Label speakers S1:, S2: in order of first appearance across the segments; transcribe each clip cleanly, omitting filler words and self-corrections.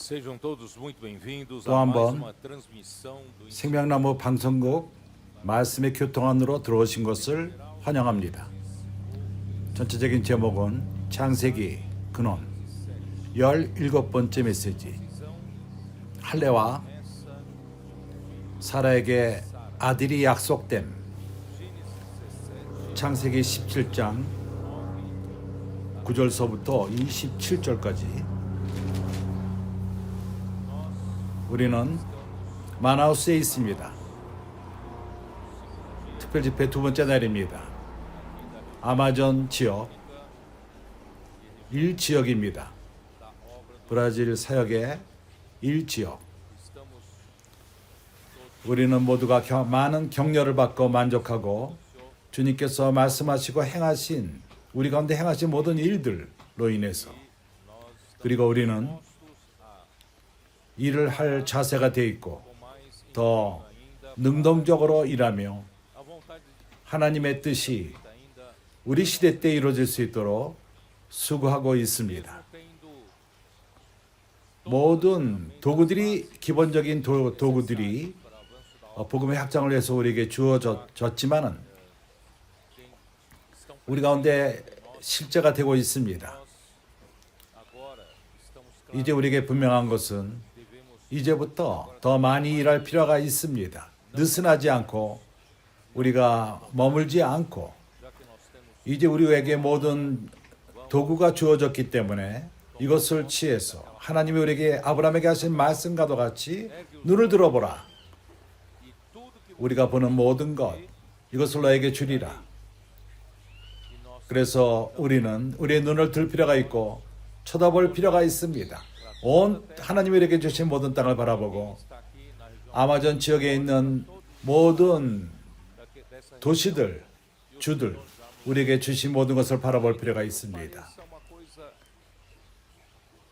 S1: Sejam todos muito bem-vindos
S2: 또
S1: a
S2: 한
S1: mais
S2: 번
S1: uma transmissão do
S2: 생명나무 방송국 말씀의 교통안으로 들어오신 것을 환영합니다. 전체적인 제목은 창세기 근원 17번째 메시지, 할례와 사라에게 아들이 약속됨. 창세기 17장 9절서부터 27절까지 우리는 마나우스에 있습니다. 특별집회 두 번째 날입니다. 아마존 지역 1지역입니다. 브라질 사역의 1지역. 우리는 모두가 많은 격려를 받고 만족하고 주님께서 말씀하시고 행하신 우리 가운데 행하신 모든 일들로 인해서, 그리고 우리는 일을 할 자세가 되어 있고 더 능동적으로 일하며 하나님의 뜻이 우리 시대 때 이루어질 수 있도록 수고하고 있습니다. 모든 도구들이, 기본적인 도구들이 복음의 확장을 위해서 우리에게 주어졌지만은 우리 가운데 실제가 되고 있습니다. 이제 우리에게 분명한 것은 이제부터 더 많이 일할 필요가 있습니다. 느슨하지 않고 우리가 머물지 않고, 이제 우리에게 모든 도구가 주어졌기 때문에 이것을 취해서 하나님이 우리에게 아브라함에게 하신 말씀과도 같이 눈을 들어보라. 우리가 보는 모든 것 이것을 너에게 주리라. 그래서 우리는 우리의 눈을 들 필요가 있고 쳐다볼 필요가 있습니다. 온 하나님이 우리에게 주신 모든 땅을 바라보고 아마존 지역에 있는 모든 도시들, 주들, 우리에게 주신 모든 것을 바라볼 필요가 있습니다.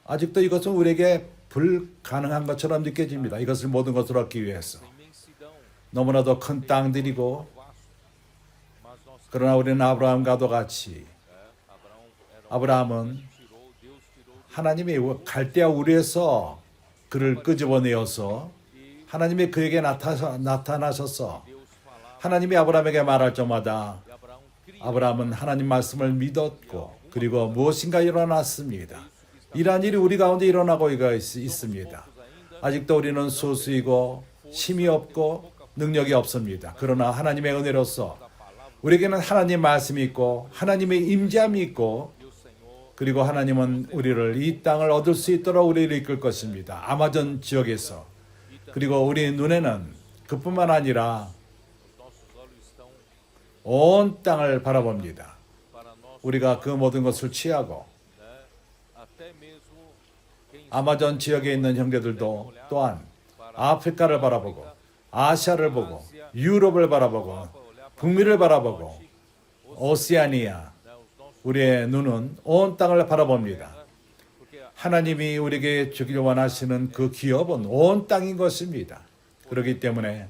S2: 아직도 이것은 우리에게 불가능한 것처럼 느껴집니다. 이것을 모든 것을 얻기 위해서 너무나도 큰 땅들이고, 그러나 우리는 아브라함과도 같이, 아브라함은 하나님이 갈대아 우르에서 그를 끄집어내어서 하나님이 그에게 나타나셔서 하나님이 아브라함에게 말할 때마다 아브라함은 하나님 말씀을 믿었고, 그리고 무엇인가 일어났습니다. 이러한 일이 우리 가운데 일어나고 있습니다. 아직도 우리는 소수이고 힘이 없고 능력이 없습니다. 그러나 하나님의 은혜로서 우리에게는 하나님 말씀이 있고 하나님의 임재함이 있고, 그리고 하나님은 우리를 이 땅을 얻을 수 있도록 우리를 이끌 것입니다. 아마존 지역에서. 그리고 우리 눈에는 그뿐만 아니라 온 땅을 바라봅니다. 우리가 그 모든 것을 취하고 아마존 지역에 있는 형제들도 또한 아프리카를 바라보고 아시아를 보고 유럽을 바라보고 북미를 바라보고 오세아니아, 우리의 눈은 온 땅을 바라봅니다. 하나님이 우리에게 주기를 원하시는 그 기업은 온 땅인 것입니다. 그렇기 때문에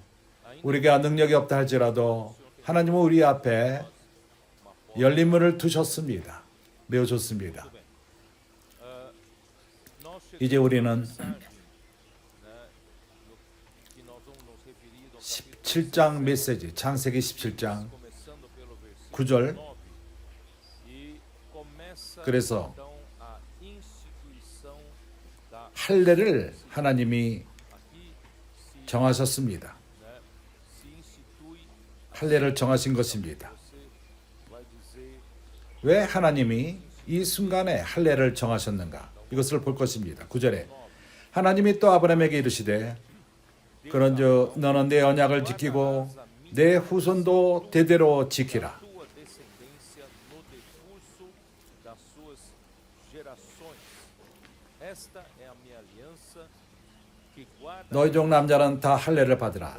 S2: 우리가 능력이 없다 할지라도 하나님은 우리 앞에 열린 문을 두셨습니다. 매우 좋습니다. 이제 우리는 17장 메시지, 창세기 17장 9절. 그래서 할례를 하나님이 정하셨습니다. 할례를 정하신 것입니다. 왜 하나님이 이 순간에 할례를 정하셨는가? 이것을 볼 것입니다. 9절에 하나님이 또 아브라함에게 이르시되 그런즉 너는 내 언약을 지키고 내 후손도 대대로 지키라. 너희 종 남자는 다 할례를 받으라.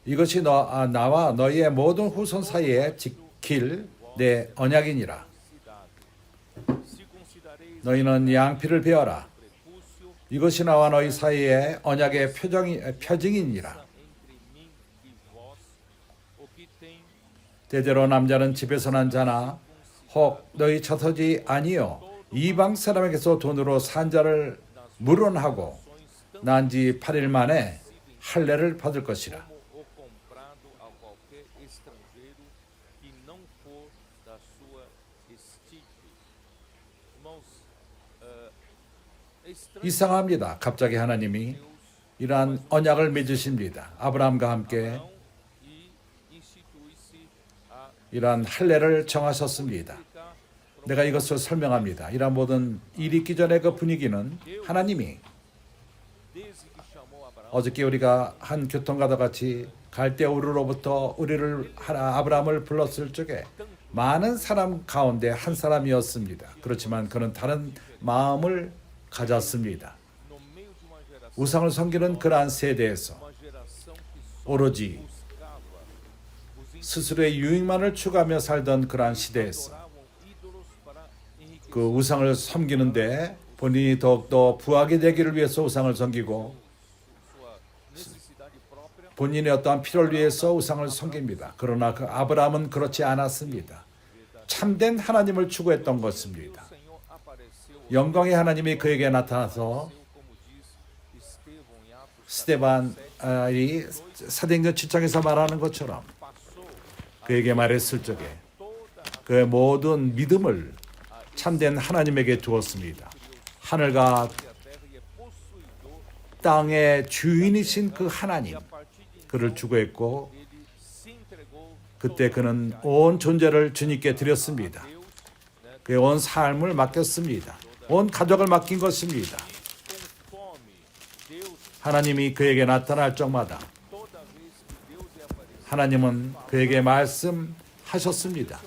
S2: 이것이 나와 너희의 모든 후손 사이에 지킬 내 언약이니라. 너희는 양피를 베어라. 이것이 나와 너희 사이에 언약의 표징이니라. 대대로 남자는 집에서 난 자나 혹 너희 처터지 아니요 이방 사람에게서 돈으로 산 자를 물론하고 난 지 8일 만에 할례를 받을 것이라.
S1: como o comprado a qualquer estrangeiro que não for da sua estirpe. Irmãos,
S2: 이상합니다. 갑자기 하나님이 이러한 언약을 맺으십니다. 아브라함과 함께
S1: e institui-se a
S2: 이러한 할례를 정하셨습니다. 내가 이것을 설명합니다. 이러한 모든 일이 있기 전에 그 분위기는 하나님이
S1: desde que chamou Abraão
S2: 어저께 우리가 한 교통가다 같이 갈대 우르로부터 우리를 아브라함을 불렀을 적에 많은 사람 가운데 한 사람이었습니다. 그렇지만 그는 다른 마음을 가졌습니다.
S1: no meio de uma geração,
S2: 우상을 섬기는 그러한 세대에서
S1: uma geração que só
S2: 오로지
S1: buscava os
S2: 스스로의 유익만을 추구하며 살던 그러한 시대에서
S1: adoravam ídolos para enriquecer
S2: 그 우상을 섬기는데 본인이 더욱더 부하게 되기를 위해서 우상을 섬기고
S1: sua necessidade própria.
S2: 본인의 어떠한 필요를 위해서 우상을 섬깁니다. 그러나 그 아브라함은 그렇지 않았습니다. 참된 하나님을 추구했던 것입니다.
S1: O Senhor apareceu
S2: 영광의 하나님이 그에게 나타나서
S1: como diz Estevão em Atos
S2: 스데반이 사도행전 7장에서 말하는 것처럼
S1: passou
S2: 그에게 말했을 적에
S1: toda a
S2: 그의 모든 믿음을 참된 하나님에게 두었습니다. 하늘과
S1: terra e é possuidor.
S2: 땅의 주인이신 그 하나님,
S1: A partir de
S2: 그를 추구했고
S1: ele se entregou
S2: 그때 그는 온 존재를 주님께 드렸습니다.
S1: Deus, né,
S2: 그의 온 삶을 맡겼습니다. 온 가족을 맡긴 것입니다.
S1: conforme Deus,
S2: 하나님이 그에게 나타날 적마다
S1: toda vez que Deus é aparecido,
S2: 하나님은 그에게 말씀하셨습니다.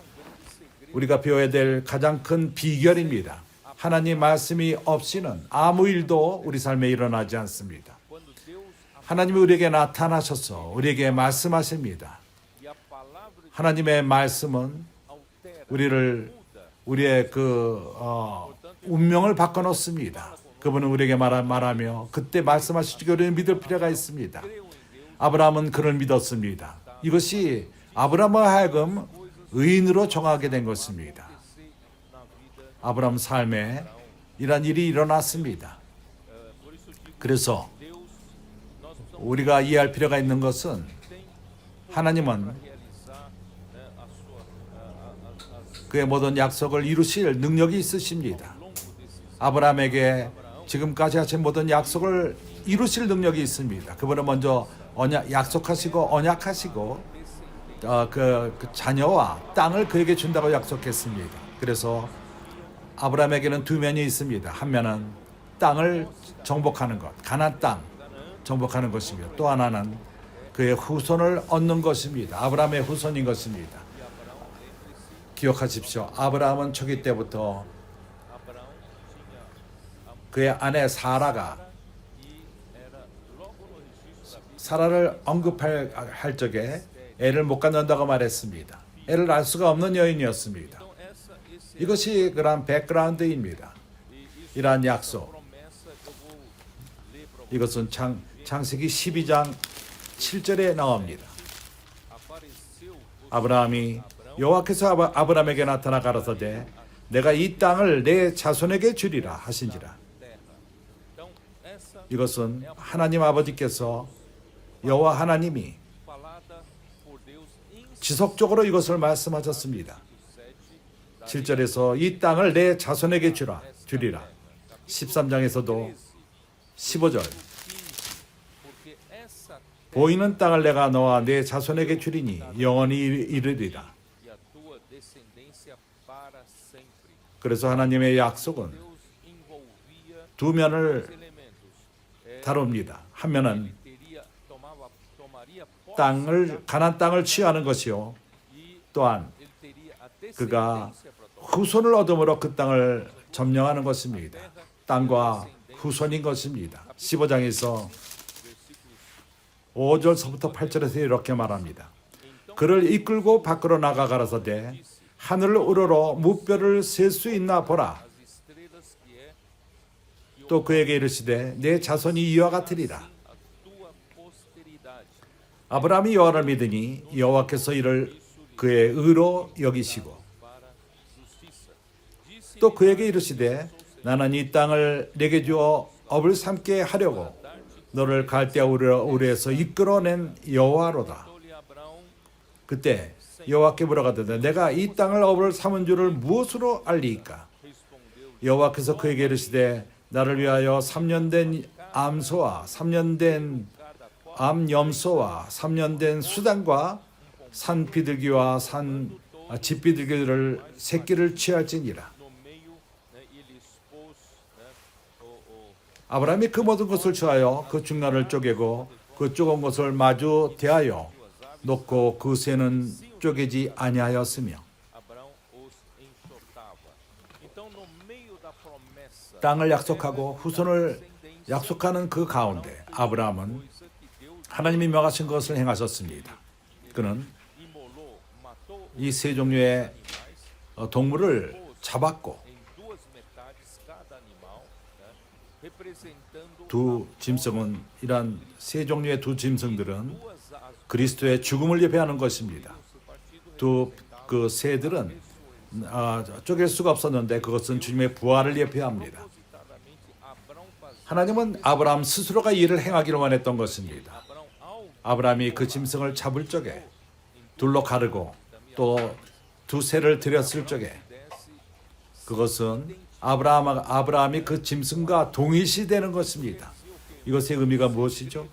S2: 우리가 배워야 될 가장 큰 비결입니다. 하나님 말씀이 없이는 아무 일도 우리 삶에 일어나지 않습니다.
S1: quando Deus
S2: 하나님이 우리에게 나타나셔서 우리에게 말씀하십니다.
S1: e a palavra de
S2: 하나님의 말씀은
S1: altera,
S2: 우리를 우리의 운명을 바꿔놓습니다. 그분은 우리에게 말하며 그때 말씀하시기 우리는 믿을 필요가 있습니다. 아브라함은 그를 믿었습니다. 이것이 아브라함과 하여금 의인으로 정하게 된 것입니다.
S1: acontecer na vida.
S2: 아브라함 삶에 이러한 일이 일어났습니다.
S1: Por isso digo,
S2: 그래서
S1: Deus, nós precisamos
S2: 우리가 이해할 필요가 있는 것은
S1: tem
S2: 하나님은
S1: realizar, né, a sua as
S2: 그의 모든 약속을 이루실 능력이 있으십니다.
S1: longo desses
S2: 아브라함에게 지금까지 하신 모든 약속을 이루실 능력이 있습니다. 그분은 먼저 약속하시고 언약하시고 그 자녀와 땅을 그에게 준다고 약속했습니다. 그래서 아브라함에게는 두 면이 있습니다. 한 면은 땅을 정복하는 것, 가나안 땅 정복하는 것이며 또 하나는 그의 후손을 얻는 것입니다. 아브라함의 후손인 것입니다. 기억하십시오. 아브라함은 초기 때부터
S1: Abraão tinha
S2: 그의 아내 사라가
S1: e era logo no registro da Bíblia
S2: 사라를 언급할 적에 애를 못 갖는다고 말했습니다. 애를 낳을 수가 없는 여인이었습니다.
S1: então esse
S2: 이것이 그러한 백그라운드입니다. 이러한 약속.
S1: promessa eu vou ler para
S2: 이것은 창세기 12장 7절에 나옵니다.
S1: apareceu o
S2: 아브라함이 여호와께서 아브라함에게 나타나 가라사대 내가 이 땅을 내 자손에게 주리라 하신지라.
S1: terra. Então essa
S2: 이것은 하나님 아버지께서 여호와 하나님이
S1: falada por Deus em
S2: 지속적으로 이것을 말씀하셨습니다. 7절에서 이 땅을 내 자손에게 주리라. 13장에서도 15절
S1: porque essa
S2: 보이는 땅을 내가 너와 내 자손에게 주리니 영원히 이르리라.
S1: e a tua descendência para sempre.
S2: 그래서 하나님의 약속은
S1: Deus envolvia
S2: 두 면을
S1: elementos.
S2: 다룹니다. 한 면은
S1: Tomaria
S2: 가나안 땅을 취하는 것이요.
S1: e
S2: 또한
S1: ele teria a
S2: 그가
S1: descendência para tomar.
S2: 후손을 얻음으로 그 땅을 점령하는 것입니다. 땅과 후손인 것입니다. 15장에서 5절서부터 8절에서 이렇게 말합니다. 그를 이끌고 밖으로 나가 가라사대 하늘을 우러러 무뼈를 셀 수 있나 보라.
S1: As estrelas que é
S2: 또 그에게 이르시되 내 자손이 이와 같으리라.
S1: a tua posteridade.
S2: 아브라함이 여호와를 믿으니 여호와께서 이를 그의 의로 여기시고
S1: Para justiça. Disse
S2: 또 그에게 이르시되 나는 이 땅을 내게 주어 업을 삼게 하려고 너를 갈대아 우르에서 이끌어낸 여호와로다.
S1: Perguntou-lhe Abraão,
S2: 그때 여호와께 물어가되 내가 이 땅을 업을 삼은 줄을 무엇으로 알리이까?
S1: respondeu-lhe,
S2: 여호와께서 그에게 이르시되 나를 위하여 3년 된 암소와 3년 된
S1: cada qual
S2: 암염소와 3년 된 수단과 산 비둘기와 집 비둘기들을 새끼를 취할지니라.
S1: no meio, e lhes pôs o
S2: 아브라함이 그 모든 것을 취하여 그 중간을 쪼개고 그 쪼은 것을 마주 대하여 놓고 그 새는 쪼개지 아니하였으며
S1: Abraão os enxotava. Então, no meio da promessa,
S2: 땅을 약속하고 후손을 약속하는 그 가운데 아브라함은
S1: coisa que Deus
S2: 하나님이 명하신 것을 행하셨습니다. 그는
S1: imolou, matou
S2: 이 세 종류의 동물을 잡았고
S1: em duas metades cada animal, representando
S2: 두 짐승은 이러한 세 종류의 두 짐승들은
S1: duas asas
S2: 그리스도의 죽음을 예표하는 것입니다.
S1: partido
S2: 두 그 새들은 쪼갤 수가 없었는데 그것은 주님의 부활을 예표합니다.
S1: propositadamente Abraão fazia.
S2: 하나님은 아브라함 스스로가 이 일을 행하기를 원했던 것입니다.
S1: Abraão, ao
S2: 아브라함이 그 짐승을 잡을 적에 둘로 가르고 또 두 새를 들였을 적에
S1: desse
S2: 그것은 아브라함이 그 짐승과 동일시되는 것입니다. 이것의 의미가 무엇이죠?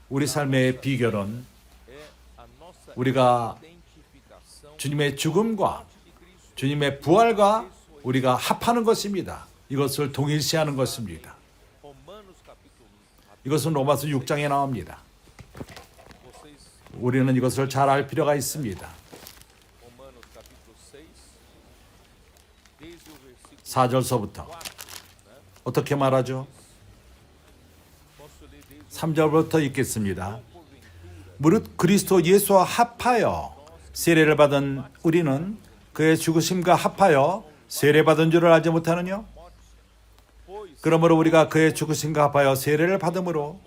S2: 우리 삶의 비결은
S1: é a nossa
S2: 우리가
S1: identificação
S2: 주님의 죽음과
S1: de Cristo.
S2: 주님의 부활과 우리가 합하는 것입니다. 이것을 동일시하는 것입니다.
S1: Romanos capítulo
S2: 이것은 로마서 6장에 나옵니다.
S1: vocês
S2: 우리는 이것을 잘 알 필요가 있습니다.
S1: Romanos capítulo 6 desde o versículo
S2: 4절서부터 어떻게 말하죠?
S1: posso ler desde
S2: 3절부터 읽겠습니다.
S1: porventura
S2: 무릇 그리스도 예수와 합하여 세례를 받은 우리는 그의 죽으심과 합하여 세례받은 줄을 알지 못하느냐?
S1: pois
S2: 그러므로 우리가 그의 죽으심과 합하여 세례를 받음으로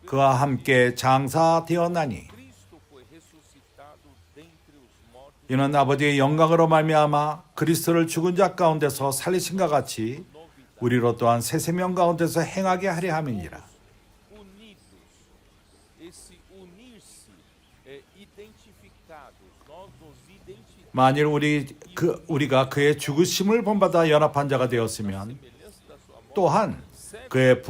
S2: 그와 함께 장사되었나니
S1: Cristo foi ressuscitado dentre os mortos
S2: 이는 아버지의 영광으로 말미암아 그리스도를 죽은 자 가운데서 살리신과 같이 우리로 또한 새 생명 가운데서 행하게 하려 함이니라.
S1: unidos esse unir-se identificados nós nos identificamos
S2: 만일 우리가 그의 죽으심을 본받아 연합한 자가 되었으면
S1: semelhança da sua morte
S2: 또한 그의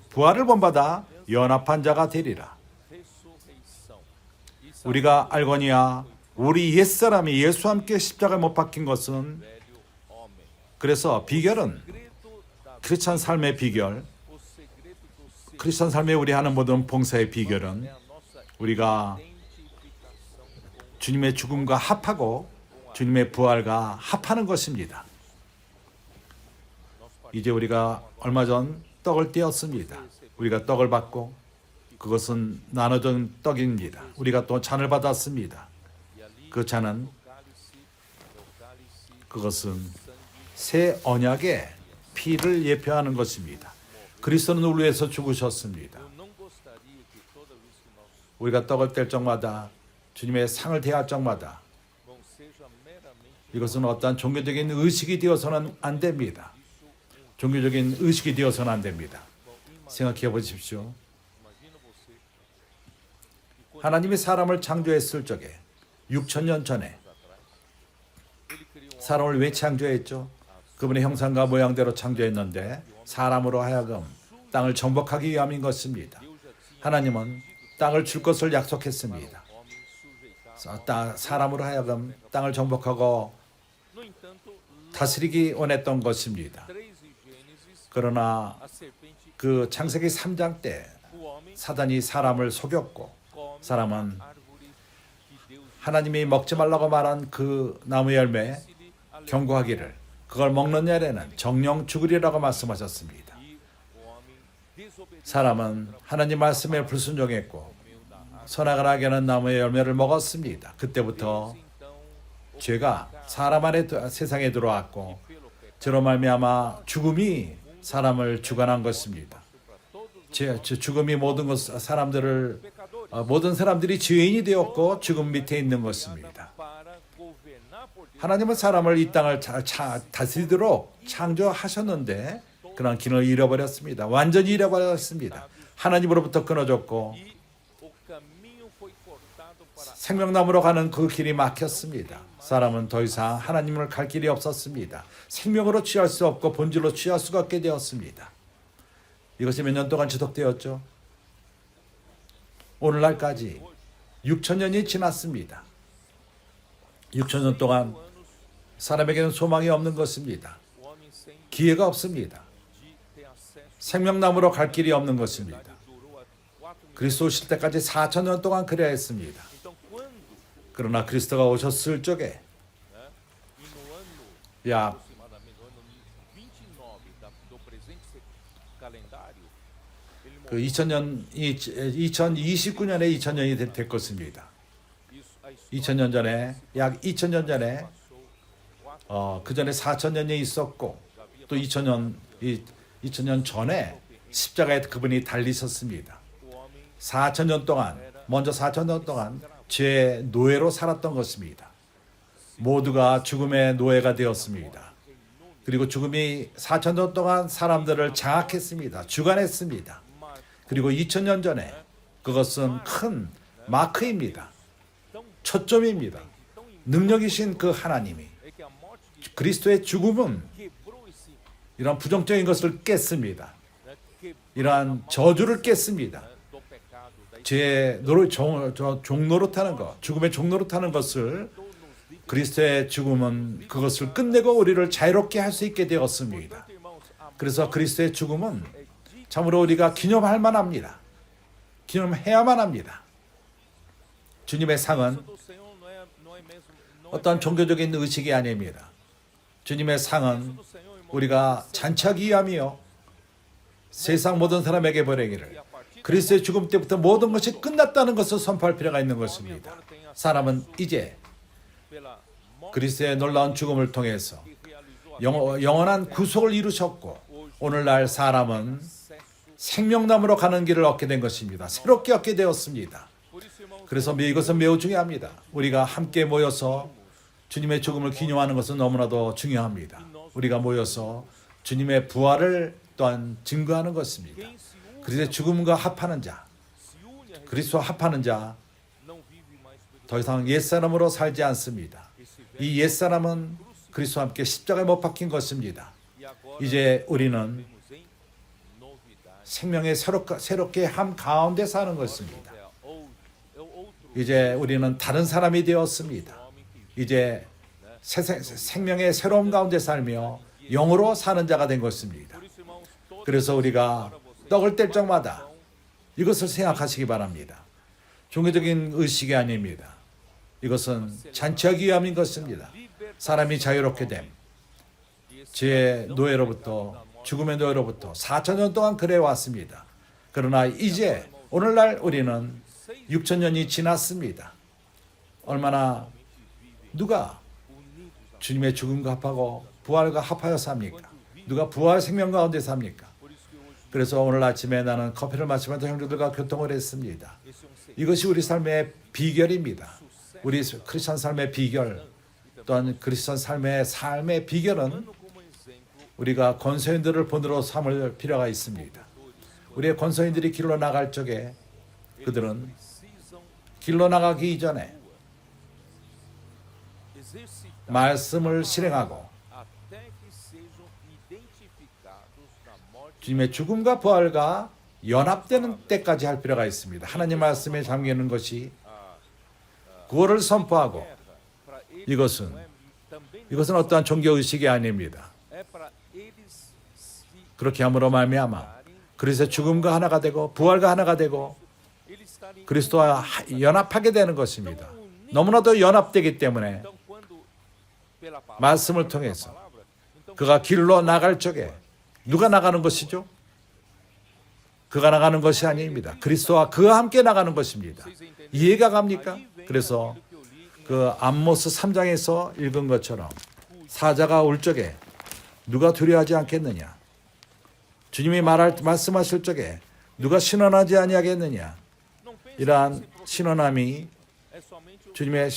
S2: 부활을 본받아 연합한 자가 되리라.
S1: ressurreição e
S2: 우리가 알거니와 우리 옛사람이 예수와 함께 십자가에 못 박힌 것은
S1: velho homem
S2: 그래서 비결은
S1: segredo da
S2: 크리스천 삶의 비결,
S1: o segredo do ser
S2: 크리스천 삶에 우리 하는 모든 봉사의 비결은
S1: é a nossa
S2: 우리가
S1: identificação com
S2: 주님의 죽음과 합하고 주님의 부활과 합하는 것입니다. 이제 우리가 얼마 전 떡을 떼었습니다. 우리가 떡을 받고 그것은 나눠준 떡입니다. 우리가 또 잔을 받았습니다.
S1: e ali
S2: 그 잔은
S1: o cálice
S2: 그것은 새 언약의 피를 예표하는 것입니다. 그리스도는 우리 위해서 죽으셨습니다.
S1: eu não gostaria que toda vez que nós
S2: 우리가 떡을 뗄 적마다 주님의 상을 대할 적마다
S1: não seja meramente
S2: 이것은 어떠한 종교적인 의식이 되어서는 안 됩니다. 종교적인 의식이 되어서는 안 됩니다. 생각해 보십시오.
S1: imagina você
S2: 하나님이 사람을 창조했을 적에 6,000년 전에
S1: ele criou
S2: 사람을 왜 창조했죠? 그분의 형상과 모양대로 창조했는데 사람으로 하여금 땅을 정복하기 위함인 것입니다.
S1: Deus já tinha
S2: 하나님은 땅을 줄 것을 약속했습니다.
S1: homem sujeitar
S2: 사람으로 하여금 땅을 정복하고
S1: no entanto
S2: 다스리기 원했던 것입니다.
S1: 3 em Gênesis
S2: 그러나
S1: a serpente
S2: 그 창세기 3장 때
S1: o homem
S2: 사단이 사람을 속였고
S1: come
S2: 사람은
S1: árvore que Deus
S2: 하나님이 먹지 말라고 말한 그 나무 열매
S1: disse-lhe a
S2: 경고하기를 그걸 먹는 날에는 정령 죽으리라고 말씀하셨습니다.
S1: e o homem desobedeceu
S2: 사람은 하나님 말씀에 불순종했고 선악을 하게 하는 나무의 열매를 먹었습니다. 그때부터
S1: então
S2: 죄가 사람 안에 세상에 들어왔고
S1: pelo pecado
S2: 저로 말미암아 죽음이 사람을 주관한 것입니다.
S1: para todos os
S2: 죽음이 모든 사람들을
S1: pecadores
S2: 모든 사람들이 죄인이 되었고 죽음 밑에 있는 것입니다.
S1: para governar por Deus
S2: 하나님은 사람을 이 땅을 다스리도록 창조하셨는데 그런 길을 잃어버렸습니다. 완전히 잃어버렸습니다. 하나님으로부터 끊어졌고
S1: e o caminho foi cortado para
S2: 생명나무로 가는 그 길이 막혔습니다. 사람은 더 이상 하나님을 갈 길이 없었습니다. 생명으로 취할 수 없고 본질로 취할 수가 없게 되었습니다. 이것이 몇 년 동안 지속되었죠. 오늘날까지 6,000년이 지났습니다. 6,000년 동안 사람에게는 소망이 없는 것입니다.
S1: o homem sem
S2: 기회가 없습니다.
S1: de ter acesso.
S2: 생명나무로 갈 길이 없는 것입니다.
S1: Durou há 4.000.
S2: 그리스도 오실 때까지 4,000년 동안 그래야 했습니다.
S1: Então, quando,
S2: 그러나 그리스도가 오셨을 적에
S1: né, e no ano,
S2: 약
S1: aproximadamente no ano 29 do presente calendário, ele
S2: 그
S1: morreu.
S2: 2000년 2029년에 2000년이 될 것입니다.
S1: Isso, a história
S2: 2000년 전에 약 2000년 전에
S1: passou 4
S2: 그 전에 4000년이 있었고 또 2000년 전에 십자가에 그분이 달리셨습니다.
S1: o homem
S2: 4000년 동안 먼저 4000년 동안 죄의 노예로 살았던 것입니다. 모두가 죽음의 노예가 되었습니다. 그리고 죽음이 4000년 동안 사람들을 장악했습니다. 주관했습니다. 그리고 2000년 전에 그것은 큰 마크입니다. 초점입니다. 능력이신 그 하나님이
S1: é que a morte de
S2: 그리스도의 죽음은
S1: quebrou esse,
S2: 이런 부정적인 것을 깼습니다.
S1: né, quebrou
S2: 이러한 저주를 깼습니다.
S1: do pecado, da
S2: 죄의 종노릇하는 것, 죽음의 종노릇하는 것을
S1: nos livros.
S2: 그리스도의 죽음은 그것을 끝내고 우리를 자유롭게 할 수 있게 되었습니다.
S1: Irmãos, a
S2: 그래서 그리스도의 죽음은
S1: é de
S2: 참으로 우리가 기념할 만합니다. 기념해야만 합니다. 주님의 상은
S1: do Senhor não é mesmo, não é
S2: 어떤 종교적인 의식이 아닙니다. 주님의 상은
S1: do Senhor, irmão,
S2: 우리가 잔치하기 위함이요 세상 모든 사람에게 보내기를
S1: a partir
S2: 그리스도의 죽음 때부터 모든 것이 끝났다는 것을 선포할 필요가 있는 것입니다. 사람은 이제
S1: pela morte
S2: 그리스도의 놀라운 죽음을 통해서
S1: que realizou a
S2: 영원한 구속을 이루셨고 오늘날 사람은
S1: acesso.
S2: 생명나무로 가는 길을 얻게 된 것입니다. 새롭게 얻게 되었습니다.
S1: Por isso, irmãos,
S2: 그래서 이것은 매우 중요합니다. 우리가 함께 모여서 주님의 죽음을 기념하는 것은 너무나도 중요합니다. 우리가 모여서 주님의 부활을 또한 증거하는 것입니다.
S1: quem se une,
S2: 그리스도의 죽음과 합하는 자,
S1: se une a
S2: 그리스도와 합하는 자,
S1: não vive mais por
S2: 더 이상 옛사람으로 살지 않습니다.
S1: esse velho.
S2: 이 옛사람은 그리스도와 함께 십자가에 못 박힌 것입니다.
S1: E agora
S2: 이제 우리는
S1: vivemos em novidade.
S2: 생명의 새롭게 함 가운데 사는 것입니다.
S1: É outro
S2: 이제 우리는 다른 사람이 되었습니다.
S1: homem que
S2: 이제 생명의 새로운 가운데 살며 영으로 사는 자가 된 것입니다.
S1: Por isso, irmãos, todos
S2: 그래서 우리가 떡을 뗄 적마다 이것을 생각하시기 바랍니다. 종교적인 의식이 아닙니다. 이것은 잔치하기 위함인 것입니다. 사람이 자유롭게 됨, 죄의 노예로부터 죽음의 노예로부터 4,000년 동안 그래 왔습니다. 그러나 이제 오늘날 우리는 6,000년이 지났습니다. 얼마나 누가 주님의 죽음과 합하고 부활과 합하여 삽니까? 누가 부활 생명 가운데 삽니까? 그래서 오늘 아침에 나는 커피를 마시면서 형제들과 교통을 했습니다. 이것이 우리 삶의 비결입니다. 우리 크리스천 삶의 비결, 또한 크리스천 삶의 비결은 우리가 권서인들을 본으로 삼을 필요가 있습니다. 우리의 권서인들이 길로 나갈 적에 그들은 길로 나가기 이전에 말씀을 실행하고
S1: até que sejam identificados na morte
S2: 주님의 죽음과 부활과 연합되는 때까지 할 필요가 있습니다. 하나님 말씀에 잠기는 것이 구원을 선포하고
S1: para eles.
S2: 이것은
S1: Não é, também
S2: 이것은 어떠한 종교의식이 아닙니다.
S1: é para eles se
S2: 그렇게 함으로 말미암아 그리스도의 죽음과 하나가 되고 부활과 하나가 되고
S1: eles estarem.
S2: 그리스도와 연합하게 되는 것입니다. 너무나도 연합되기 때문에
S1: Então, quando pela palavra,
S2: 말씀을 통해서
S1: palavra, então
S2: 그가 길로 나갈 적에 누가 나가는 것이죠? 그가 나가는 것이 아닙니다. 그리스도와 그와 함께 나가는 것입니다. 이해가 갑니까? 그래서 그 암모스 3장에서 읽은 것처럼 사자가 올 적에 누가 두려워하지 않겠느냐? 주님이 말씀하실 적에 누가 신원하지 아니하겠느냐?
S1: não pense
S2: 이러한 신원함이
S1: é somente o
S2: 주님의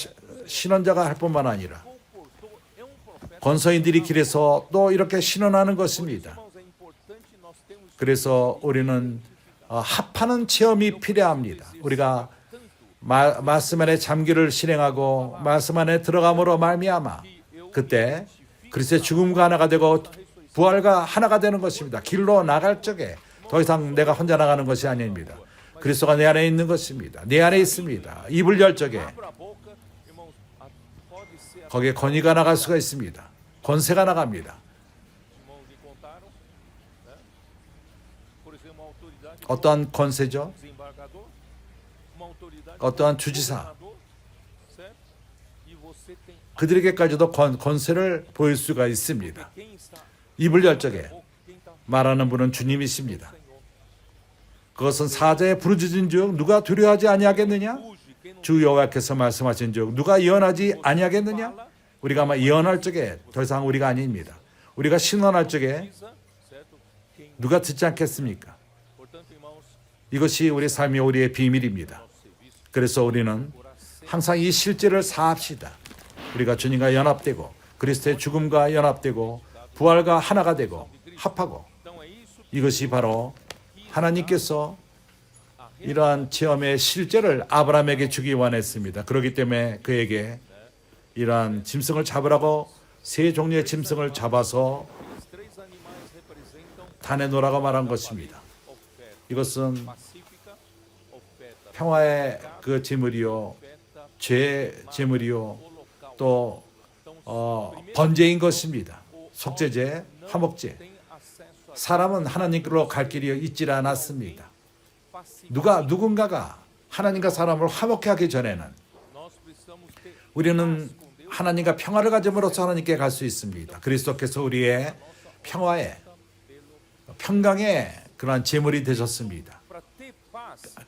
S2: 신원자가 할 뿐만 아니라
S1: comportou, é um profeta.
S2: 권서인들이 길에서 또 이렇게 신원하는 것입니다.
S1: Irmãos, é importante
S2: 그래서 우리는 합하는 체험이 필요합니다. 우리가 말씀 안에 잠기를 실행하고 말씀 안에 들어감으로 말미암아 그때 그리스도의 죽음과 하나가 되고 부활과 하나가 되는 것입니다. 길로 나갈 적에 더 이상 내가 혼자 나가는 것이 아닙니다. 그리스도가 내 안에 있는 것입니다. 내 안에 있습니다. 입을 열 적에 거기에 권위가 나갈 수가 있습니다. 권세가 나갑니다. 어떠한 권세죠? 어떠한 주지사 그들에게까지도 권세를 보일 수가 있습니다. 입을 열 적에 말하는 분은 주님이십니다. 그것은 사자의 부르짖은 즉 누가 두려워하지 아니하겠느냐? 주 여호와께서 말씀하신 즉 누가 예언하지 아니하겠느냐? 우리가 아마 예언할 적에 더 이상 우리가 아닙니다. 우리가 신원할 적에 누가 듣지 않겠습니까? 이것이 우리 삶의 우리의 비밀입니다. 그래서 우리는 항상 이 실제를 사합시다. 우리가 주님과 연합되고 그리스도의 죽음과 연합되고 부활과 하나가 되고 합하고 이것이 바로 하나님께서 이러한 체험의 실제를 아브라함에게 주기 원했습니다. 그렇기 때문에 그에게 이러한 짐승을 잡으라고 세 종류의 짐승을 잡아서 단에 놓으라고 말한 것입니다. 이것은 평화의 그 제물이요, 죄의 제물이요, 또 번제인 것입니다. 속죄제, 화목제. 사람은 하나님께로 갈 길이 있지 않았습니다. 누군가가 하나님과 사람을 화목케 하기 전에는 우리는 하나님과 평화를 가짐으로써 하나님께 갈 수 있습니다. 그리스도께서 우리의 평화의 평강의 그러한 제물이 되셨습니다.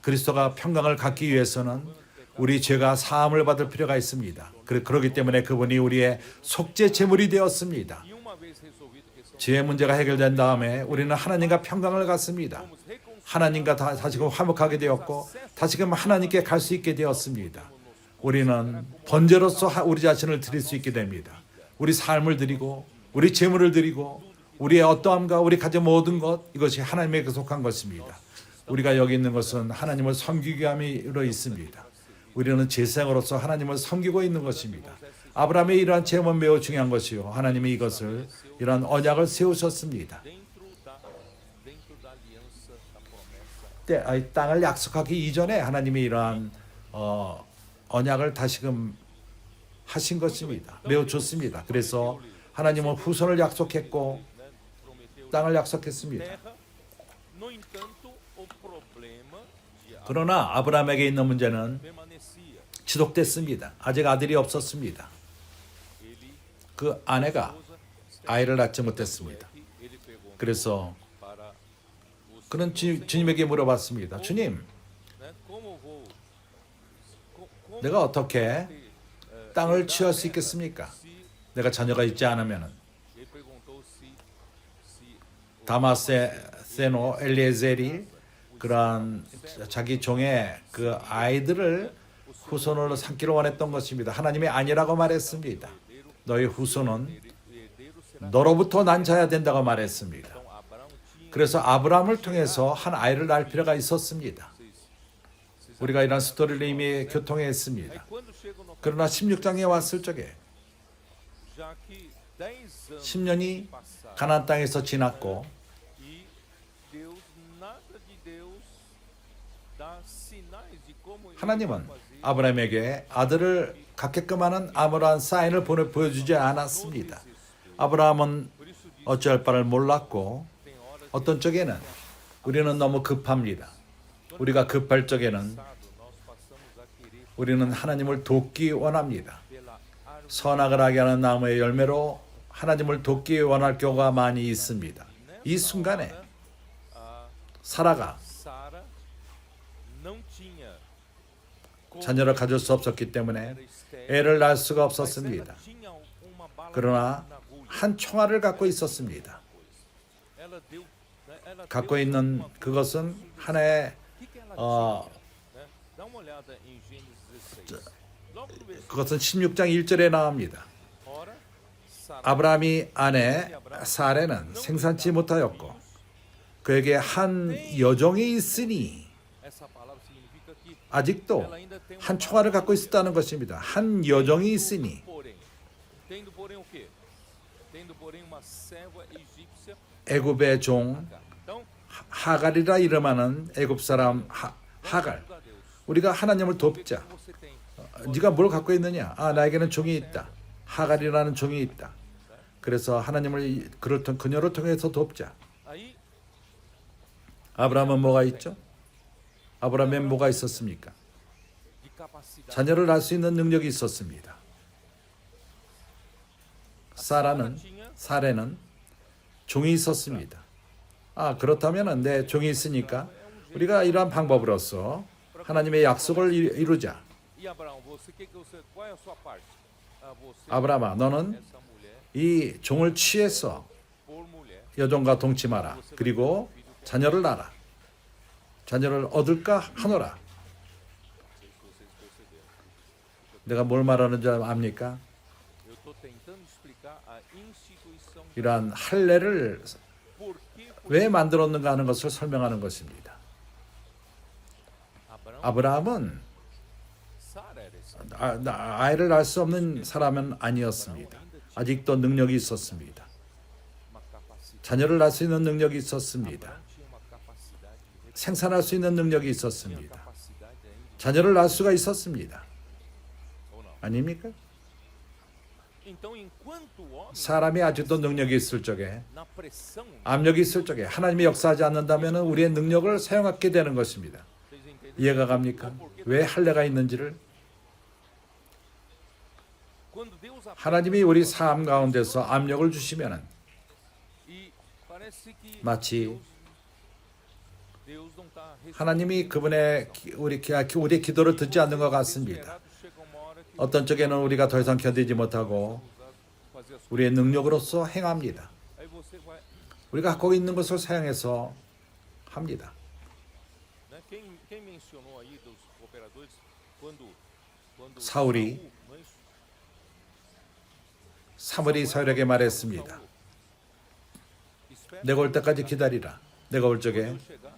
S2: 그리스도가 평강을 갖기 위해서는 우리 죄가 사함을 받을 필요가 있습니다. 그렇기 때문에 그분이 우리의 속죄 제물이 되었습니다. 죄의 문제가 해결된 다음에 우리는 하나님과 평강을 갖습니다. 하나님과 다시금 화목하게 되었고 다시금 하나님께 갈 수 있게 되었습니다. 우리는 번제로서 우리 자신을 드릴 수 있게 됩니다. 우리 삶을 드리고 우리 재물을 드리고 우리의 어떠함과 우리 가진 모든 것 이것이 하나님에게 속한 것입니다. 우리가 여기 있는 것은 하나님을 섬기기 위함으로 있습니다. 우리는 제사장으로서 하나님을 섬기고 있는 것입니다. 아브라함의 이러한 체험은 매우 중요한 것이요. 하나님이 이것을 이러한 언약을 세우셨습니다. 땅을 약속하기 이전에 하나님이 이러한 언약을 다시금 하신 것입니다. 매우 좋습니다. 그래서 하나님은 후손을 약속했고 땅을 약속했습니다. 그러나 아브라함에게 있는 문제는 지속됐습니다. 아직 아들이 없었습니다. 그 아내가 아이를 낳지 못했습니다. 그래서 그는 주님에게 물어봤습니다. 주님, 내가 어떻게 땅을 취할 수 있겠습니까? 내가 자녀가 있지 않으면. 다마세노 엘리에셀이 그러한 자기 종의 그 아이들을 후손으로 삼기를 원했던 것입니다. 하나님이 아니라고 말했습니다. 너희 후손은 너로부터 난 자야 된다고 말했습니다. 그래서 아브라함을 통해서 한 아이를 낳을 필요가 있었습니다. 우리가 이런 스토리를 이미 교통했습니다. 그러나 16장에 왔을 적에 10년이 가나안 땅에서 지났고 하나님은 아브라함에게 아들을 갖게끔 하는 아무런 사인을 보여주지 않았습니다. 아브라함은 어찌할 바를 몰랐고 어떤 쪽에는 우리는 너무 급합니다. 우리가 급할 적에는 우리는 하나님을 돕기 원합니다. 선악을 하게 하는 나무의 열매로 하나님을 돕기 원할 경우가 많이 있습니다. 이 순간에 사라가 자녀를 가질 수 없었기 때문에 애를 낳을 수가 없었습니다. 그러나 한 총알을 갖고 있었습니다. 갖고 있는 그것은 하나의 그것은 16장 1절에 나옵니다. 아브라함이 아내 사레는 생산치 못하였고 그에게 한 여종이 있으니
S1: essa palavra significa que
S2: 아직도
S1: ela ainda tem
S2: 한 총알을 갖고 있었다는 것입니다. 한 여종이 있으니
S1: tendo porém o quê? Tendo porém uma serva egípcia
S2: 애굽의 종
S1: Agar. Então,
S2: 하갈이라 이름하는 애굽 사람 하갈.
S1: ajuda a Deus.
S2: 우리가 하나님을
S1: O que
S2: 돕자.
S1: você tem?
S2: 네가 뭘 갖고 있느냐? 나에게는 종이 있다. 하갈이라는 종이 있다. 그래서 하나님을 그녀를 통해서 돕자.
S1: Aí,
S2: 아브라함은 뭐가 있죠? 아브라함엔 뭐가 있었습니까?
S1: de capacidade.
S2: 자녀를 낳을 수 있는 능력이 있었습니다. 사레는 종이 있었습니다. 그렇다면 내 종이 있으니까 우리가 이러한 방법으로서 하나님의 약속을 이루자.
S1: E Abraão, qual é a sua parte? Você,
S2: 아브라함아, 너는
S1: essa mulher,
S2: 이 종을 취해서
S1: por mulher,
S2: 여종과 동침하라. 그리고 자녀를 낳아라. 자녀를 얻을까 하노라.
S1: não sei se vocês perceberam.
S2: 내가 뭘 말하는 줄 압니까?
S1: Eu estou tentando explicar a instituição de
S2: 이러한 할례를
S1: por que foi
S2: 왜 만들었는가 하는 것을 설명하는 것입니다.
S1: Abraão,
S2: 아브라함은
S1: Sara era esse.
S2: 아이를 낳을 수 없는 사람은 아니었습니다. 아직도 능력이 있었습니다.
S1: Uma capacidade.
S2: 자녀를 낳을 수 있는 능력이 있었습니다.
S1: Abraão tinha uma capacidade de
S2: 생산할 수 있는 능력이
S1: tinha
S2: 있었습니다.
S1: capacidade ainda,
S2: 자녀를 낳을 수가 있었습니다.
S1: ou não?
S2: 아닙니까?
S1: Então, enquanto o homem
S2: 사람이 아직도 능력이 있을 적에,
S1: na pressão,
S2: 압력이 있을 적에 하나님이 역사하지 않는다면 우리의 능력을 사용하게 되는 것입니다.
S1: vocês entenderam?
S2: 이해가 갑니까? 왜 할례가 있는지를
S1: Quando Deus
S2: 하나님이 우리 삶 가운데서 압력을 주시면은
S1: e parece que
S2: 마치
S1: Deus não está
S2: 하나님이 그분의 우리의 기도를 듣지 않는 것 같습니다.
S1: chega uma hora que
S2: 어떤 쪽에는 우리가 더 이상 견디지 못하고
S1: fazer as
S2: 우리의 능력으로서 행합니다.
S1: aí você vai,
S2: 우리가 갖고 있는 것을 사용해서 합니다.
S1: né? Quem mencionou aí dos cooperadores quando
S2: 사울이
S1: Saul, não é isso?
S2: 사무엘이 사울에게 말했습니다.
S1: Espera,
S2: 내가 올 때까지 기다리라. 내가 올 적에
S1: eu chegar,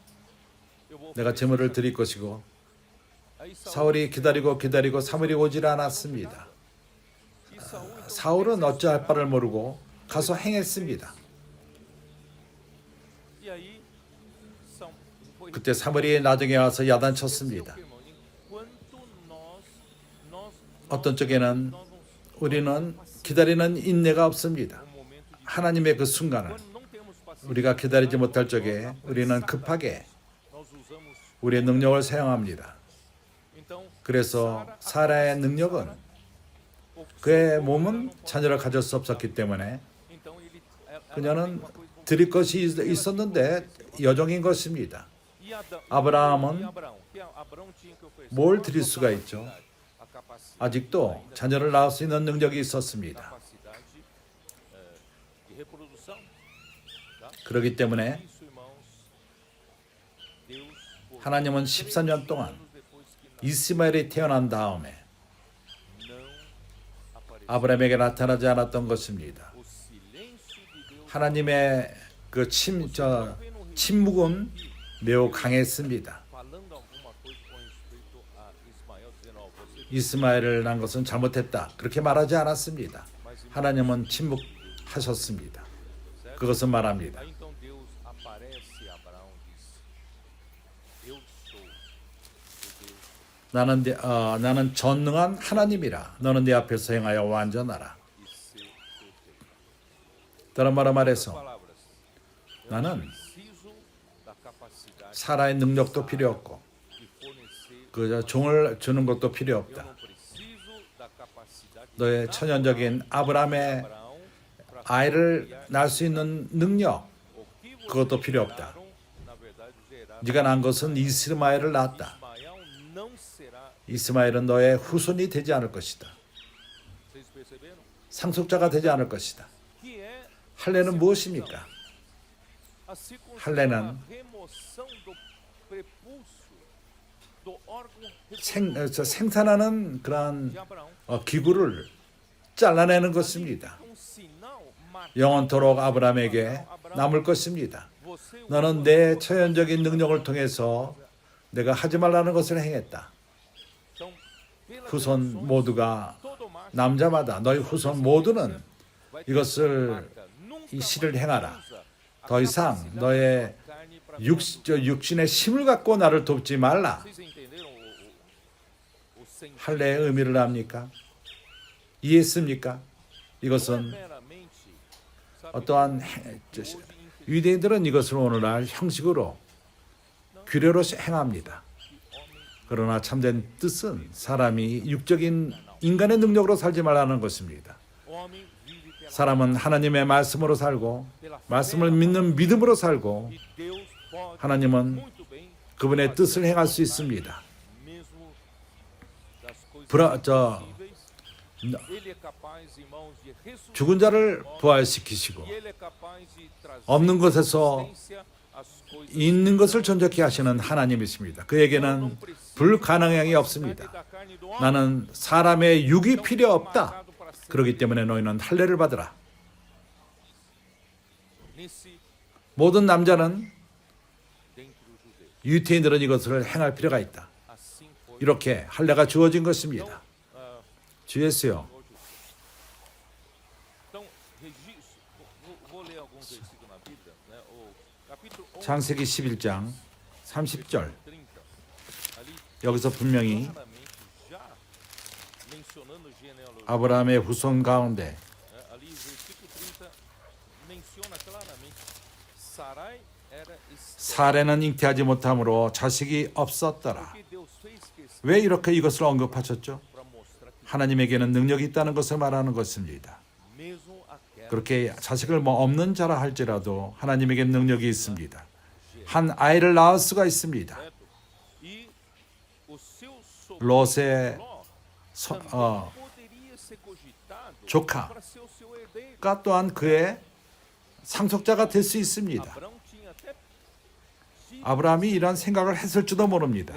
S1: eu vou
S2: 내가 제물을 드릴 것이고
S1: aí
S2: 사울이 기다리고 사무엘이 오질 않았습니다.
S1: e Saul então,
S2: 사울은 어찌할 바를 모르고 가서 행했습니다.
S1: e aí são foi
S2: 그때 사무엘이 나중에 와서 야단쳤습니다.
S1: irmão, enquanto nós
S2: 어떤 쪽에는 우리는 기다리는 인내가 없습니다.
S1: um momento de
S2: 하나님의 그 순간을
S1: quando não temos paciência,
S2: 우리가 기다리지 못할 적에 우리는 급하게
S1: nós usamos
S2: 우리의 능력을 사용합니다.
S1: então
S2: 그래서 사라의 능력은 그의 몸은 자녀를 가질 수 없었기 때문에
S1: então ele ela
S2: 그녀는
S1: tem uma coisa
S2: 드릴 것이 있었는데 여종인 것입니다.
S1: e Adão
S2: 아브라함은
S1: e Abraão tinha que oferecer
S2: 뭘 드릴 수가 있죠?
S1: a capacidade
S2: 아직도 자녀를 낳을 수 있는 능력이 있었습니다.
S1: capacidade de reprodução, tá?
S2: 그렇기 때문에
S1: Isso, irmãos, Deus por
S2: 하나님은 14년 동안
S1: anos depois que
S2: 이스마엘이 태어난 다음에
S1: não apareceu
S2: 아브라함에게 나타나지 않았던 것입니다.
S1: o silêncio de Deus
S2: 하나님의 그 침묵은 매우 강했습니다.
S1: falando alguma coisa com respeito a Ismael dizendo, ó, você
S2: 이스마엘을 낳은 것은 잘못했다. 그렇게 말하지 않았습니다. 하나님은 침묵하셨습니다. 그것은 말합니다.
S1: Aí então Deus aparece a Abraão e diz: Eu sou o Deus
S2: 나는 전능한 하나님이라. 너는 내 앞에서 행하여 완전하라.
S1: e ser perfeito.
S2: 다른 말로
S1: Outras
S2: 말해서
S1: palavras, eu
S2: 나는
S1: preciso da capacidade
S2: 사라의 능력도 필요 없고
S1: de fornecer.
S2: 그 종을 주는 것도 필요
S1: Eu
S2: 없다.
S1: não preciso da capacidade de
S2: 너의
S1: dar
S2: 천연적인 아브라함의
S1: Abraão para
S2: 아이를 낳을 수 있는 능력
S1: o que vocês
S2: 그것도 필요 없다.
S1: geraram, na verdade, geraram.
S2: 네가 낳은 것은 이스마엘을 낳았다.
S1: Ismael não será.
S2: 이스마엘은 너의 후손이 되지 않을 것이다.
S1: Vocês perceberam?
S2: 상속자가 되지 않을 것이다.
S1: Que é
S2: 할례는 무엇입니까?
S1: a circuncisão,
S2: 할례는
S1: a remoção do prepúcio do órgão
S2: 생산하는 그러한
S1: de Abraão.
S2: 기구를 잘라내는 것입니다.
S1: Um sinal marcado.
S2: 영원토록 아브라함에게 남을 것입니다. 너는 내 초연적인 능력을 통해서 내가 하지 말라는 것을 행했다. 후손 모두가 남자마다 너희 후손 모두는 이것을 이 시를 행하라. 더 이상 너의 육신의 힘을 갖고 나를 돕지 말라. 할례의 의미를 압니까? 이해했습니까? 이것은 어떠한 유대인들은 이것을 오늘날 형식으로 규례로 행합니다. 그러나 참된 뜻은 사람이 육적인 인간의 능력으로 살지 말라는 것입니다. 사람은 하나님의 말씀으로 살고 말씀을 믿는 믿음으로 살고 하나님은 그분의 뜻을 행할 수 있습니다. 죽은 자를 부활시키시고 없는 것에서 있는 것을 존재케 하시는 하나님이십니다. 그에게는 불가능함이 없습니다. 나는 사람의 육이 필요 없다. 그렇기 때문에 너희는 할례를 받으라. 모든 남자는 유대인들은 이것을 행할 필요가 있다. 이렇게 할례가 주어진 것입니다. 주 예수요. 창세기 11장 30절 여기서 분명히 아브라함의 후손 가운데 사레는 잉태하지 못함으로 자식이 없었더라. 왜 이렇게 이것을 언급하셨죠? 하나님에게는 능력이 있다는 것을 말하는 것입니다. 그렇게 자식을 없는 자라 할지라도 하나님에게는 능력이 있습니다. 한 아이를 낳을 수가 있습니다. 롯의 조카가 또한 그의 상속자가 될 수 있습니다. 아브라함이 이러한 생각을 했을지도 모릅니다.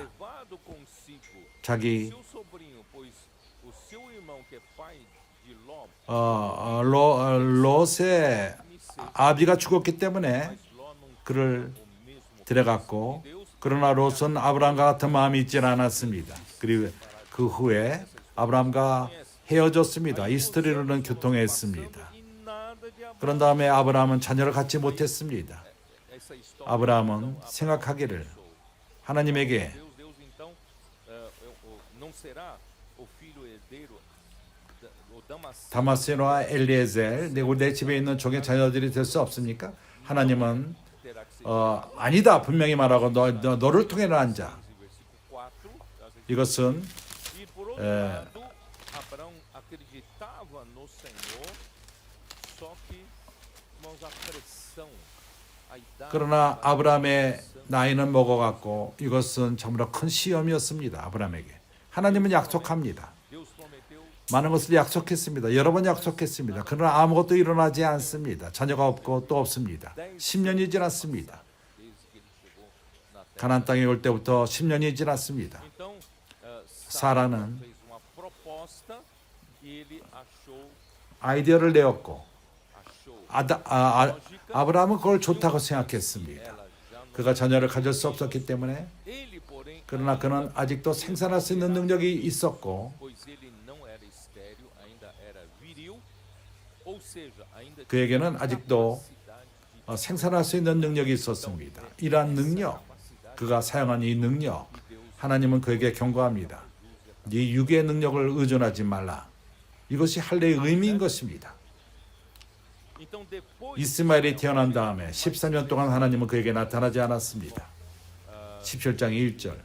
S2: 자기 롯의 아비가 죽었기 때문에 그를 데려갔고, 그러나 롯은 아브라함과 같은 마음이 있지 않았습니다. 그리고 그 후에 아브라함과 헤어졌습니다. 이스라엘은 교통했습니다. 그런 다음에 아브라함은 자녀를 갖지 못했습니다. 아브라함은 생각하기를 하나님에게 다마스노와 엘리에셀 내 집에 있는 종의 자녀들이 될 수 없습니까? 하나님은 아니다 분명히 말하고 너를 통해 난 자. 이것은 그러나 아브라함의 나이는 먹어갔고 이것은 정말 큰 시험이었습니다. 아브라함에게. 하나님은 약속합니다. 많은 것을 약속했습니다. 여러 번 약속했습니다. 그러나 아무것도 일어나지 않습니다. 자녀가 없고 또 없습니다. 10년이 지났습니다. 가나안 땅에 올 때부터 10년이 지났습니다. 사라는 아이디어를 내었고 아브라함은 그걸 좋다고 생각했습니다. 그가 자녀를 가질 수 없었기 때문에. 그러나 그는 아직도 생산할 수 있는 능력이 있었고 그에게는 아직도 생산할 수 있는 능력이 있었습니다. 이러한 능력, 그가 사용한 이 능력, 하나님은 그에게 경고합니다. 네 육의 능력을 의존하지 말라. 이것이 할례의 의미인 것입니다. 이스마엘이 태어난 다음에 14년 동안 하나님은 그에게 나타나지 않았습니다. 17장 1절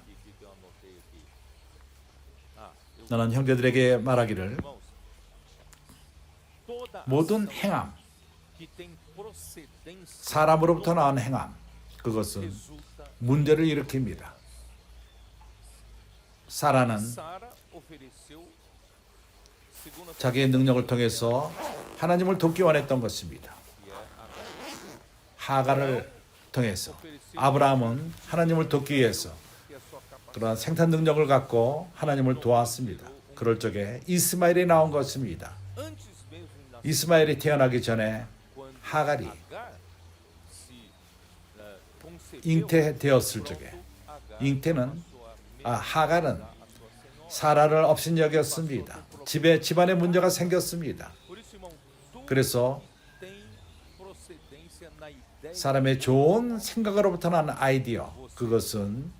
S2: 너는 형제들에게 말하기를 모든 행함, 사람으로부터 나온 행함, 그것은 문제를 일으킵니다. 사라는 자기의 능력을 통해서 하나님을 돕기 원했던 것입니다. 하가를 통해서 아브라함은 하나님을 돕기 위해서 그러한 생산 능력을 갖고 하나님을 도왔습니다. 그럴 적에 이스마엘이 나온 것입니다. 이스마엘이 태어나기 전에 하갈이 잉태되었을 적에, 잉태는 하갈은 사라를 업신여겼습니다. 집안에 문제가 생겼습니다. 그래서 사람의 좋은 생각으로부터 나는 아이디어, 그것은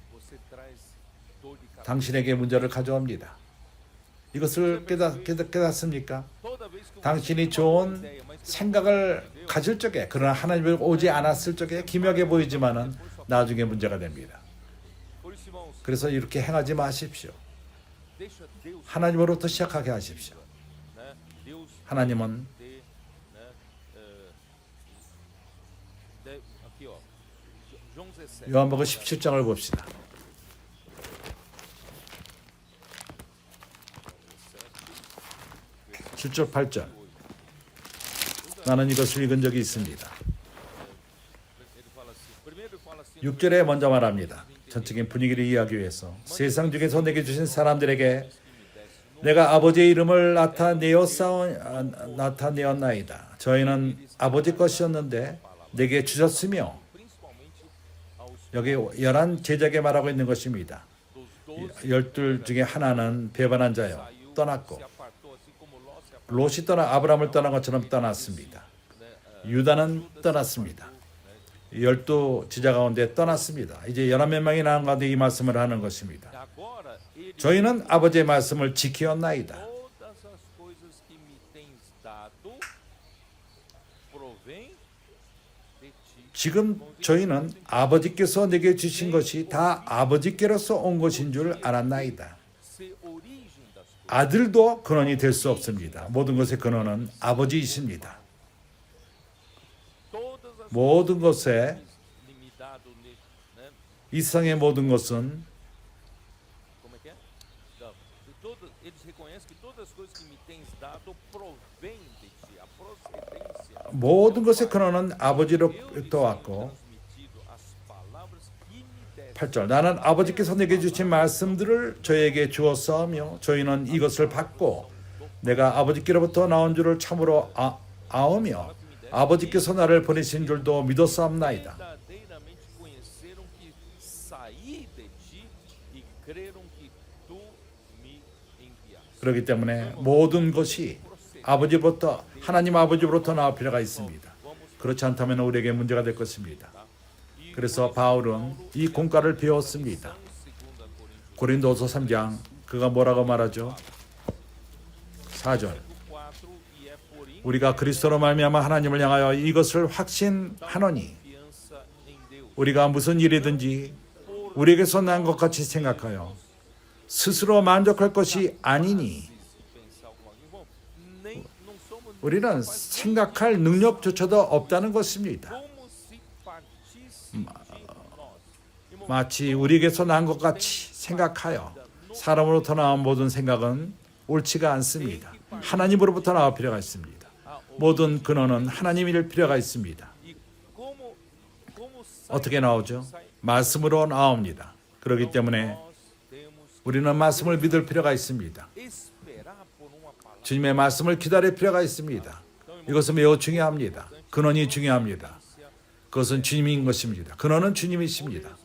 S2: 당신에게 문제를 가져옵니다. 이것을 깨닫습니까? 당신이 좋은 생각을 가질 적에, 그러나 하나님을 오지 않았을 적에 기묘하게 보이지만은 나중에 문제가 됩니다. 그래서 이렇게 행하지 마십시오. 하나님으로부터 시작하게 하십시오. 하나님은 요한복음 17장을 봅시다. 7절 8절. 나는 이것을 읽은 적이 있습니다. 6절에 먼저 말합니다. 전적인 분위기를 이해하기 위해서 세상 중에서 내게 주신 사람들에게 내가 아버지의 이름을 나타내었나이다. 저희는 아버지 것이었는데 내게 주셨으며, 여기 11 제자에게 말하고 있는 것입니다. 12 중에 하나는 배반한 자요, 떠났고, 롯이 아브라함을 떠난 것처럼 떠났습니다. 유다는 떠났습니다. 12 제자 가운데 떠났습니다. 이제 11몇 명이 나온 가운데 이 말씀을 하는 것입니다. 저희는 아버지의 말씀을 지키었나이다. 지금 저희는 아버지께서 내게 주신 것이 다 아버지께로서 온 것인 줄 알았나이다. 아들도 근원이 될 수 없습니다. 모든 것의 근원은 아버지이십니다. 모든 것에, 이 세상의 모든 것은 모든 것의 근원은 아버지로부터 왔고, 8절. 나는 아버지께서 내게 주신 말씀들을 저에게 주었사오며 저희는 이것을 받고 내가 아버지께로부터 나온 줄을 참으로 아오며 아버지께서 나를 보내신 줄도 믿었사옵나이다. 그렇기 때문에 모든 것이 아버지로부터, 하나님 아버지로부터 나올 필요가 있습니다. 그렇지 않다면 우리에게 문제가 될 것입니다. 그래서 바울은 이 공과를 배웠습니다. 고린도서 3장, 그가 뭐라고 말하죠? 4절. 우리가 그리스도로 말미암아 하나님을 향하여 이것을 확신하노니 우리가 무슨 일이든지 우리에게서 난 것 같이 생각하여 스스로 만족할 것이 아니니, 우리는 생각할 능력조차도 없다는 것입니다. 마치 우리에게서 난 것 같이 생각하여, 사람으로부터 나온 모든 생각은 옳지가 않습니다. 하나님으로부터 나올 필요가 있습니다. 모든 근원은 하나님일 필요가 있습니다. 어떻게 나오죠? 말씀으로 나옵니다. 그렇기 때문에 우리는 말씀을 믿을 필요가 있습니다. 주님의 말씀을 기다릴 필요가 있습니다. 이것은 매우 중요합니다. 근원이 중요합니다. 그것은 주님인 것입니다. 근원은 주님이십니다.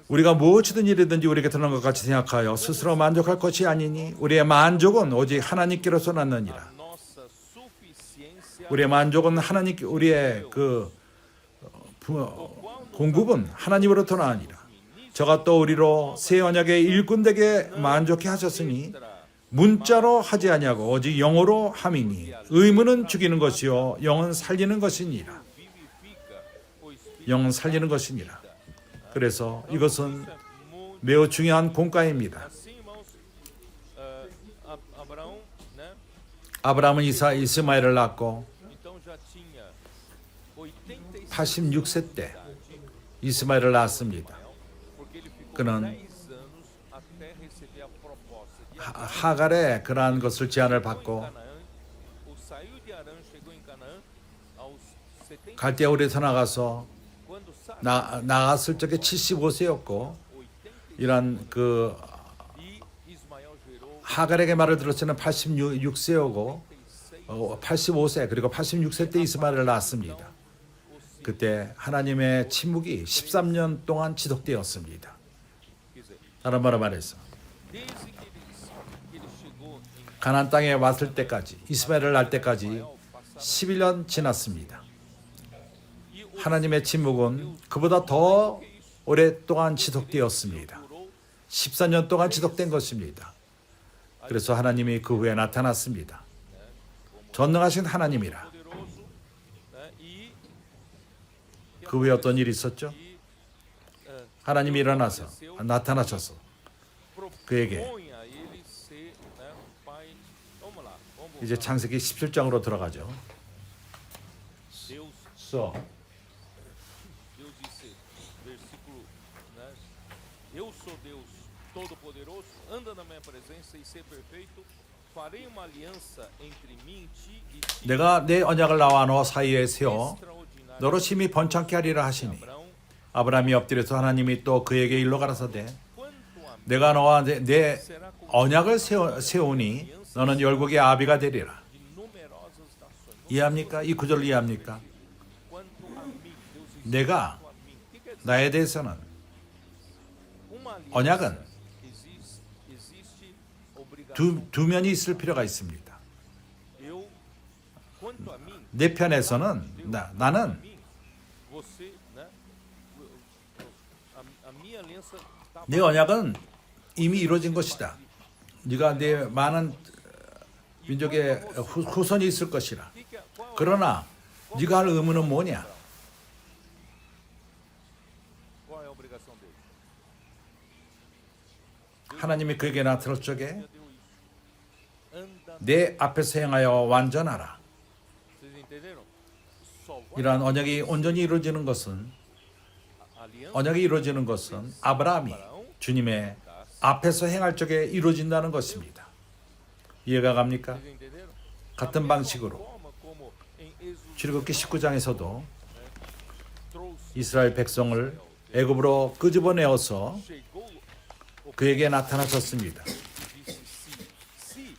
S2: 우리가 무엇이든 일이든지 우리에게 드러난 것 같이 생각하여 스스로 만족할 것이 아니니 우리의 만족은 오직 하나님께로서 났느니라. 우리의 만족은 하나님께, 우리의 공급은 하나님으로부터 나으니라. 저가 또 우리로 새 언약의 일꾼되게 만족해 하셨으니 문자로 하지 아니하고 오직 영으로 함이니 의무는 죽이는 것이요 영은 살리는 것이니라. 영은 살리는 것이니라. 그래서 이것은 매우 중요한 공과입니다. 아브라함은 이스마엘을 낳고 86세 때 이스마엘을 낳았습니다. 그는 하갈의 그러한 것을 제안을 받고 갈대아 우리에서 나갔을 적에 75세였고 이런 하갈에게 말을 들었을 때는 86세였고 85세 그리고 86세 때 이스마엘을 낳았습니다. 그때 하나님의 침묵이 13년 동안 지속되었습니다.
S1: Quer dizer,
S2: 다른 말로 말해서
S1: desde que ele chegou em
S2: 가나안 땅에 왔을 때까지, 이스마엘을 낳을 때까지
S1: Israel, passaram
S2: 11년 지났습니다.
S1: e o
S2: 하나님의 침묵은 그보다 더 오랫동안 지속되었습니다.
S1: durou
S2: 14년 동안 지속된 것입니다. 그래서 하나님이 그 후에 나타났습니다. 전능하신 하나님이라.
S1: poderoso, né? E
S2: 그 후에 어떤 일이 있었죠? 하나님이 일어나서 나타나셔서 그에게
S1: propõe a ele ser, né, um pai. Vamos lá, vamos
S2: 이제
S1: voltar.
S2: 창세기 17장으로 들어가죠.
S1: Deus disse, versículo, né? Eu sou Deus Todo-Poderoso, anda na minha presença e ser perfeito. Farei uma aliança entre mim e ti.
S2: 내가 내 언약을 나와 너 사이에 세워
S1: extraordinária.
S2: 너로 심히 번창케 하리라 하시니
S1: Abraão,
S2: 아브라함이 엎드려서 하나님이 또 그에게 일러 가라사대
S1: quanto a mim,
S2: 내가 너와 내
S1: será como
S2: 언약을 세우니 너는 열국의 아비가 되리라.
S1: de numerosas nações.
S2: 이해합니까? 이 구절을 이해합니까?
S1: Quanto a mim, Deus disse,
S2: 내가
S1: quanto a mim. O que quer dizer?
S2: 나에 대해서는
S1: Uma aliança
S2: 언약은
S1: existe obrigação.
S2: 두 면이 있을 필요가 있습니다.
S1: Eu, quanto a mim,
S2: 내 편에서는 나는
S1: mim, você, né? A minha aliança está
S2: 내 언약은 이미 이루어진 것이다. 네가 내 많은 민족의 후손이 있을 것이라. 그러나 네가 할 의무는 뭐냐?
S1: Qual é a obrigação dele?
S2: 하나님이 그에게 나타날 적에
S1: Já deu isso. Anda.
S2: 내 앞에서 행하여 완전하라.
S1: Vocês entenderam? Só vai
S2: 이러한 언약이 온전히 이루어지는 것은
S1: aliança
S2: 언약이 이루어지는 것은 아브라함이 주님의 앞에서 행할 적에 이루어진다는 것입니다. 이해가 갑니까?
S1: Vocês entenderam?
S2: 같은 방식으로
S1: Forma como em Êxodo
S2: 출애굽기 19장에서도
S1: trouxe
S2: 이스라엘 백성을 애굽으로 끄집어내어서
S1: chegou o
S2: 그에게 나타나셨습니다.
S1: e disse se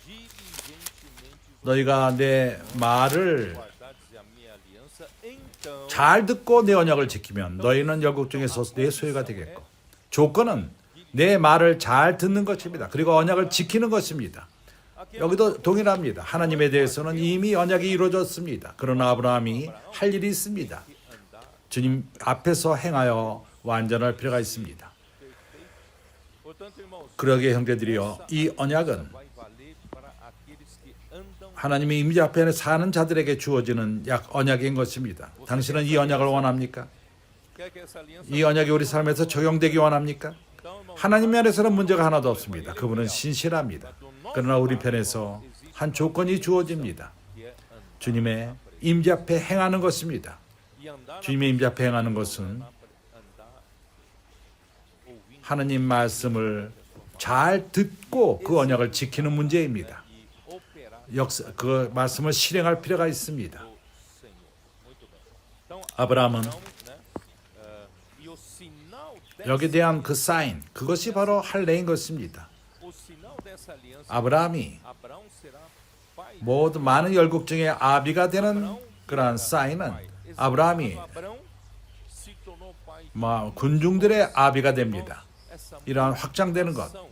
S1: diligentemente
S2: 너희가 내 말을
S1: guardares a minha aliança, então
S2: 잘 듣고 내 언약을 지키면 너희는 열국 중에서 내 소유가 되겠고 조건은 내 말을 잘 듣는 것입니다. 그리고 언약을 지키는 것입니다. 여기도 동일합니다. 하나님에 대해서는 이미 언약이 이루어졌습니다. 그러나 아브라함이 할 일이 있습니다. 주님 앞에서 행하여 완전할 필요가 있습니다.
S1: portanto, irmãos,
S2: 그러기에 형제들이여 이 언약은
S1: vai valer para aqueles que andam.
S2: 하나님의 임재 앞에 사는 자들에게 주어지는 언약인 것입니다. 당신은 이 언약을 원합니까?
S1: Quer que essa aliança
S2: 이 언약이 우리 삶에서 적용되기 원합니까?
S1: então, irmãos,
S2: 하나님 면에서는 문제가 하나도 없습니다. 그분은 신실합니다. 그러나 우리 편에서 한 조건이 주어집니다.
S1: que é andar
S2: 주님의 임재 앞에 행하는 것입니다.
S1: e andar na
S2: 주님의 임재 앞에 행하는 것은
S1: andar ouvindo
S2: 하나님 말씀을 잘 듣고 그 언약을 지키는 문제입니다.
S1: e operar
S2: 그 말씀을 실행할 필요가 있습니다.
S1: do Senhor. Muito bem. Então,
S2: 아브라함은
S1: né? E o sinal
S2: 여기에 대한 그 사인, 그것이 바로 할례인 것입니다.
S1: o sinal dessa aliança,
S2: 아브라함이
S1: Abraão será pai.
S2: 모두 많은 열국 중에 아비가 되는 그러한 사인은 아브라함이
S1: Abraão se tornou pai.
S2: 군중들의 아비가 됩니다.
S1: Essa
S2: 이러한 확장되는 것,
S1: missão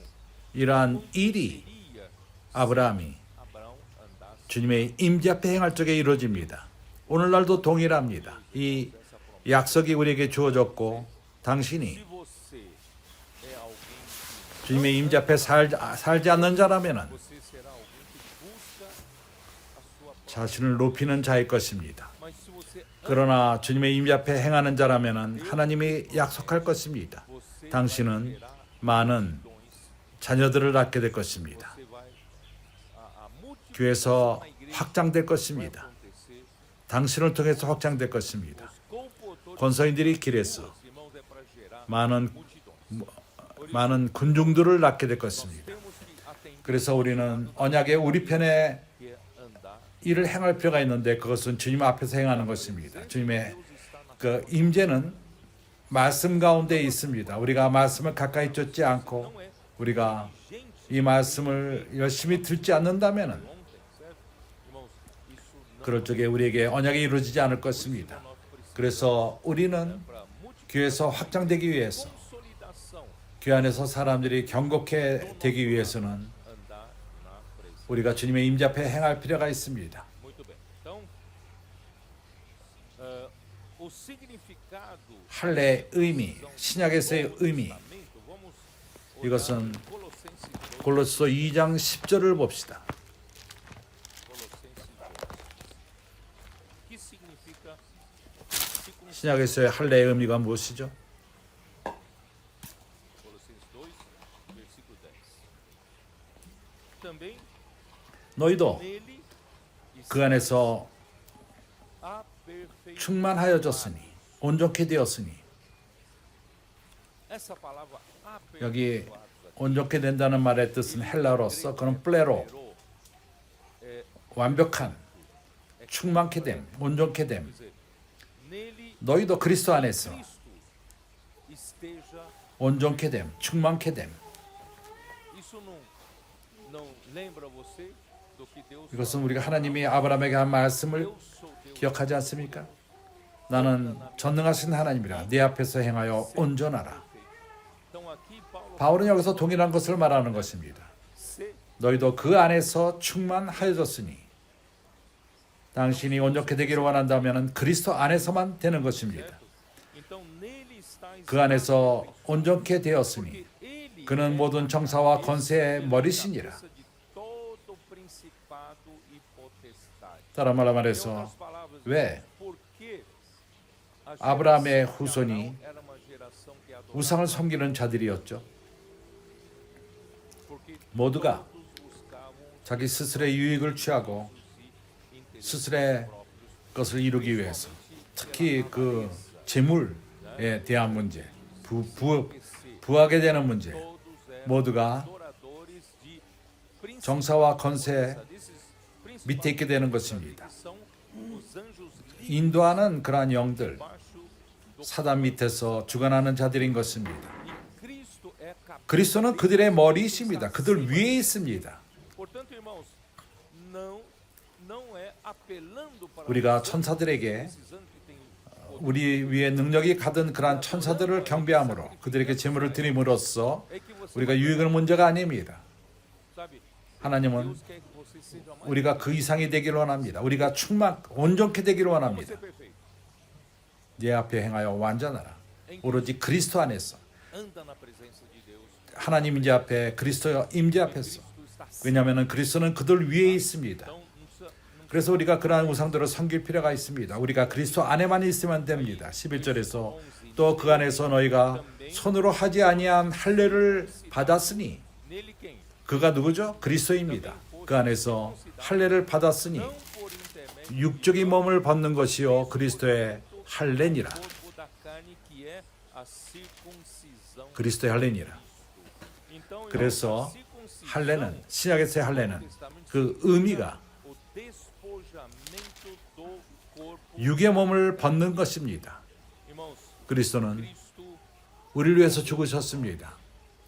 S2: 이러한 일이
S1: iria
S2: 아브라함이
S1: Abraão andasse
S2: 주님의 임재 앞에 행할 적에 이루어집니다. 오늘날도 동일합니다. 이 약속이 우리에게 주어졌고 당신이
S1: se você é alguém que
S2: 주님의 임재 앞에 살지 않는 자라면은
S1: você será alguém que busca a sua própria.
S2: 자신을 높이는 자일 것입니다.
S1: Mas se você
S2: 그러나 주님의 임재 앞에 행하는 자라면은 하나님이 약속할 것입니다.
S1: você
S2: 당신은
S1: terá
S2: 많은
S1: dons,
S2: 자녀들을 낳게 될 것입니다.
S1: você vai a multiplicação
S2: 교회에서
S1: na igreja
S2: 확장될
S1: vai
S2: 것입니다.
S1: acontecer.
S2: 당신을 통해서 확장될 것입니다.
S1: Os comportores
S2: 권서인들이 길에서
S1: dos irmãos é para gerar
S2: 많은
S1: multidões.
S2: 많은 군중들을 낳게 될 것입니다.
S1: Temos que atender
S2: 그래서 우리는 언약의 우리 편에
S1: que é andar.
S2: 일을 행할 필요가 있는데 그것은 주님 앞에서 행하는 것입니다. 주님의
S1: Deus está na
S2: 그 임재는 말씀 가운데 있습니다. 우리가 말씀을 가까이 쫓지 않고
S1: não é
S2: 우리가
S1: gente
S2: 이 말씀을 열심히 듣지 않는다면은
S1: ontem, certo? Irmãos, isso não
S2: 그럴 적에 우리에게 언약이 이루어지지 않을 것입니다.
S1: nós precisamos.
S2: 그래서 우리는
S1: para
S2: 교회에서 확장되기 위해서,
S1: consolidação
S2: 교회 안에서 사람들이 경고케 되기 위해서는
S1: andar na presença.
S2: 우리가 주님의 임재 앞에 행할 필요가 있습니다.
S1: Muito bem. Então, o significado
S2: 할례의 의미, 신약에서의 의미,
S1: vamos
S2: 이것은
S1: Colossenses 2,
S2: 골로새 2장 10절을 봅시다.
S1: Colossenses 2. Que significa
S2: 신약에서의 할례의 의미가 무엇이죠?
S1: Colossenses 2, versículo 10. Também
S2: 너희도
S1: nele
S2: 그 안에서
S1: aperfeiçoados.
S2: 충만하여졌으니, 온전케 되었으니.
S1: Essa palavra
S2: 여기
S1: aperfeiçoados
S2: 온전케 된다는 말의 뜻은 헬라어로서 그런 플레로,
S1: é
S2: 완벽한, 충만케 됨, 온전케 됨.
S1: dizer, nele
S2: 너희도 그리스도 안에서
S1: Cristo esteja.
S2: 온전케 됨, 충만케 됨.
S1: Isso não lembra você do que Deus
S2: 이것은 우리가 하나님이 아브라함에게 한 말씀을
S1: Eu sou Deus.
S2: 기억하지 않습니까? 나는 전능하신 하나님이라 네 앞에서 행하여 온전하라.
S1: Então aqui Paulo
S2: 바울은 여기서 동일한 것을 말하는 것입니다.
S1: se
S2: 너희도 그 안에서 충만하여졌으니, 당신이 온전케 되기를 원한다면 그리스도 안에서만 되는 것입니다.
S1: então nele está
S2: 그 안에서 온전케
S1: porque
S2: 되었으니
S1: ele
S2: 그는 모든 정사와 권세의 머리시니라.
S1: cabeça de todo principado e potestade.
S2: 다른 말로
S1: Em
S2: 말해서
S1: outras palavras,
S2: 왜
S1: por que a
S2: 아브라함의
S1: geração de
S2: 후손이
S1: Abraão era uma geração que adorava
S2: 우상을 섬기는 자들이었죠.
S1: porque
S2: 모두가
S1: todos buscavam
S2: 자기 스스로의 유익을 취하고
S1: interesses
S2: 스스로의
S1: próprios.
S2: 것을 이루기 위해서, 특히 그 재물에 대한 문제, 부하게 되는 문제,
S1: Todos eram
S2: 모두가
S1: adoradores de
S2: 정사와 권세
S1: principados.
S2: 밑에 있게 되는 것입니다.
S1: São os anjos
S2: 인도하는 그러한 영들,
S1: debaixo do
S2: 사단 밑에서 주관하는 자들인 것입니다.
S1: e Cristo é capaz.
S2: 그리스도는 그들의 머리이십니다. 그들 위에 있습니다.
S1: Portanto, irmãos, não é apelando para
S2: 우리가
S1: os
S2: 천사들에게
S1: precisando que tem
S2: 우리 위에 능력이 가든 그러한 천사들을 경배함으로 그들에게 제물을 드림으로써
S1: é que você
S2: 우리가 유익을 문제가 아닙니다.
S1: sabe,
S2: 하나님은
S1: Deus quer que você seja mais
S2: 우리가 그 이상이 되기를 원합니다. 우리가 온전케 되기를 원합니다.
S1: ser perfeito.
S2: 네 앞에 행하여 완전하라. 오로지 그리스도 안에서,
S1: Anda na presença de Deus.
S2: 하나님 임재 앞에, 그리스도 임재 앞에서.
S1: Cristo está sempre.
S2: 왜냐하면 그리스도는 그들 위에 있습니다.
S1: Então, não precisa,
S2: 그래서 우리가 그러한 우상들을 섬길 필요가 있습니다. 우리가 그리스도 안에만 있으면 됩니다. 11절에서 또 그 안에서 너희가 손으로 하지 아니한 할례를 받았으니,
S1: nele quem?
S2: 그가 누구죠? 그리스도입니다. 그 안에서 할례를 받았으니
S1: Não por intermédio
S2: 육적인 몸을 벗는 것이요 그리스도의 할례니라.
S1: do corpo da carne que é a circuncisão.
S2: 그리스도의 할례니라.
S1: Então,
S2: 그래서
S1: a circuncisão
S2: 할례는, 신약에서의 할례는
S1: no Testamento
S2: 그 의미가
S1: o despojamento do corpo.
S2: 육의 몸을 벗는 것입니다.
S1: Irmãos,
S2: 그리스도는
S1: Cristo,
S2: 우리를 위해서 죽으셨습니다.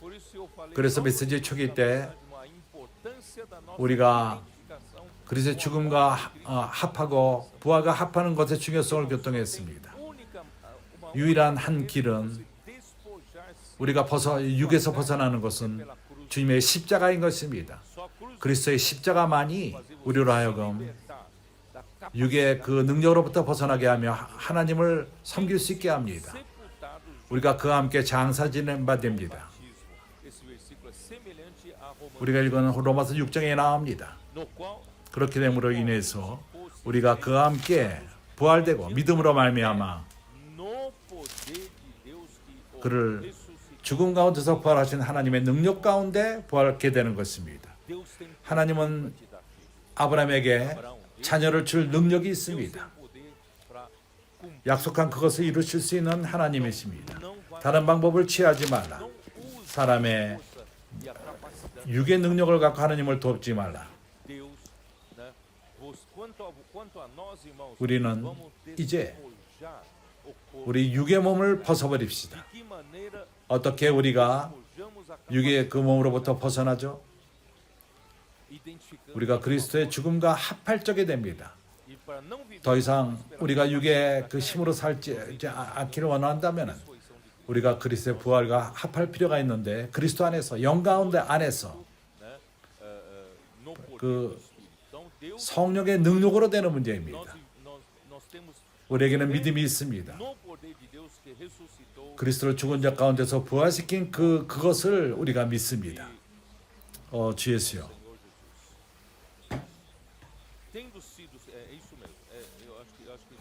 S1: por isso eu falei
S2: 그래서
S1: logo
S2: 메시지
S1: no
S2: 초기
S1: início
S2: 때
S1: da mensagem, a importância da nossa
S2: 우리가
S1: identificação
S2: 그리스도의 죽음과 합하고 부활과 합하는 것의 중요성을 교통했습니다.
S1: única, uma
S2: 유일한 한 길은
S1: despojar-se
S2: 우리가 육에서 벗어나는 것은
S1: pela cruz.
S2: 주님의 십자가인 것입니다.
S1: Só a cruz
S2: 그리스도의 십자가만이 우리로 하여금
S1: libertar da capacidade
S2: 육의 그 능력으로부터 벗어나게 하며 하나님을 섬길 수 있게 합니다.
S1: sepultados
S2: 우리가 그와 함께 장사 지낸 바 됩니다.
S1: batismo. Esse versículo é semelhante a Romanos,
S2: 우리가 읽은 로마서 6장에 나옵니다.
S1: no qual
S2: 그렇게 됨으로 인해서 우리가 그와 함께 부활되고 믿음으로 말미암아
S1: no poder de Deus que o
S2: 그를
S1: ressuscitou.
S2: 죽음 가운데서 부활하신 하나님의 능력 가운데 부활하게 되는 것입니다.
S1: Deus tem
S2: 하나님은
S1: poder te dar filho.
S2: 아브라함에게
S1: Abraão, Deus
S2: 자녀를 줄 능력이
S1: tem
S2: 있습니다.
S1: poder para cumprir.
S2: 약속한 그것을 이루실 수 있는 하나님이십니다.
S1: Não vai,
S2: 다른 방법을 취하지 말라.
S1: não use
S2: 사람의
S1: a força e a capacidade
S2: 육의 능력을 갖고 하나님을 돕지 말라.
S1: de Deus, né? Quanto a nós, irmãos,
S2: 우리는
S1: vamos
S2: 이제
S1: despojar o corpo.
S2: 우리 육의 몸을 벗어버립시다.
S1: De que maneira
S2: 어떻게 우리가
S1: despojamos a
S2: 육의 그 몸으로부터 벗어나죠?
S1: identificando
S2: 우리가 그리스도의 죽음과 합할 적이 됩니다.
S1: e para não viver
S2: 더 이상
S1: desesperadamente
S2: 우리가 육의 그
S1: na
S2: 힘으로 살지 않기를 원한다면
S1: ressurreição de Cristo,
S2: 우리가 그리스도의 부활과 합할 필요가 있는데 그리스도 안에서 영 가운데 안에서
S1: né? No poder
S2: 그
S1: do Espírito. Então Deus
S2: 성령의 능력으로 되는
S1: nós,
S2: 문제입니다.
S1: nós temos
S2: 우리에게는 믿음이 있습니다.
S1: no poder de Deus que ressuscitou
S2: 그리스도를 죽은 자 가운데서 부활시킨 그것을 우리가 믿습니다. 주 예수요.
S1: Senhor Jesus. Tendo sido, é isso mesmo. Eu acho que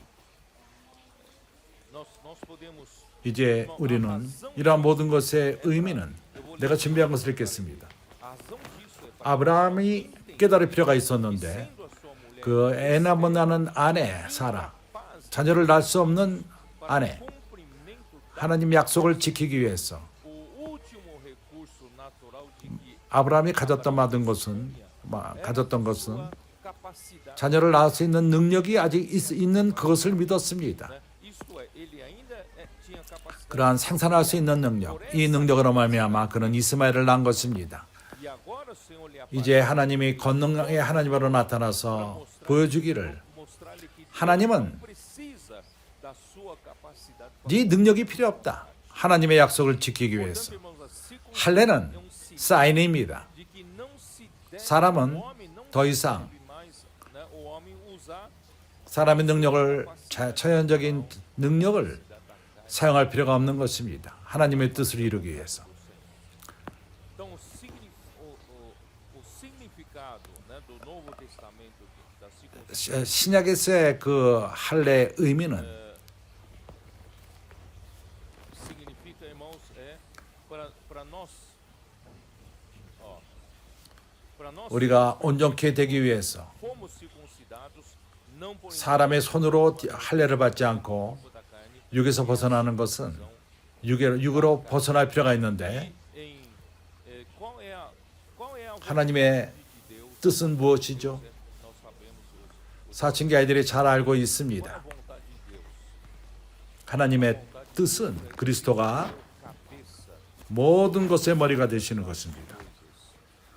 S1: nós podemos.
S2: 이제 우리는 이러한 모든 것의 의미는 내가 준비한 것을 읽겠습니다.
S1: A razão disso é para
S2: 아브라함이 깨달을 필요가 있었는데
S1: sendo a sua mulher
S2: 그 애 낳은 나는 아내 사라
S1: capaz
S2: 자녀를 낳을 수 없는
S1: para
S2: 아내
S1: cumprimento
S2: 하나님 약속을 지키기 위해서
S1: o último recurso natural de que
S2: 아브라함이 가졌던 것은
S1: sua capacidade,
S2: 자녀를 낳을 수 있는 능력이 아직 있는 그것을 믿었습니다.
S1: né? Isto é, ele ainda tinha capacidade.
S2: 그러한 생산할 수 있는 능력, 이 능력으로 말미암아 그는 이스마엘을 낳은 것입니다.
S1: E agora o Senhor lhe
S2: 이제 하나님이 권능의 하나님으로 나타나서 보여주기를
S1: mostrar-lhe que
S2: 하나님은
S1: não precisa da sua capacidade.
S2: 네 능력이 필요 없다. 하나님의 약속을 지키기 위해서.
S1: Portanto, irmãos, a circuncisão
S2: 할례는
S1: é um sinal
S2: 사인입니다.
S1: de que não se deve
S2: 사람은
S1: o homem não
S2: 더 이상
S1: deve mais, né, o homem usar
S2: 사람의 능력을 천연적인 능력을 사용할 필요가 없는 것입니다. 하나님의 뜻을 이루기 위해서.
S1: Então, o significado, né, do Novo Testamento da circuncisão
S2: 신약에서의 그 할례의 의미는
S1: significa, irmãos, para nós, para nós
S2: 우리가 온전케 되기 위해서
S1: fomos circuncidados não por
S2: 사람의 손으로 할례를 받지 않고
S1: iniciativa da carne,
S2: 육에서 벗어나는 것은 육으로 벗어날 필요가 있는데
S1: qual é a
S2: 하나님의
S1: vontade de Deus?
S2: 뜻은 무엇이죠?
S1: Nós sabemos hoje.
S2: 사춘기 아이들이 잘 알고
S1: Qual é a
S2: 있습니다.
S1: vontade de Deus?
S2: 하나님의 뜻은 그리스도가
S1: Cabeça.
S2: 모든 것의 머리가 되시는 것입니다.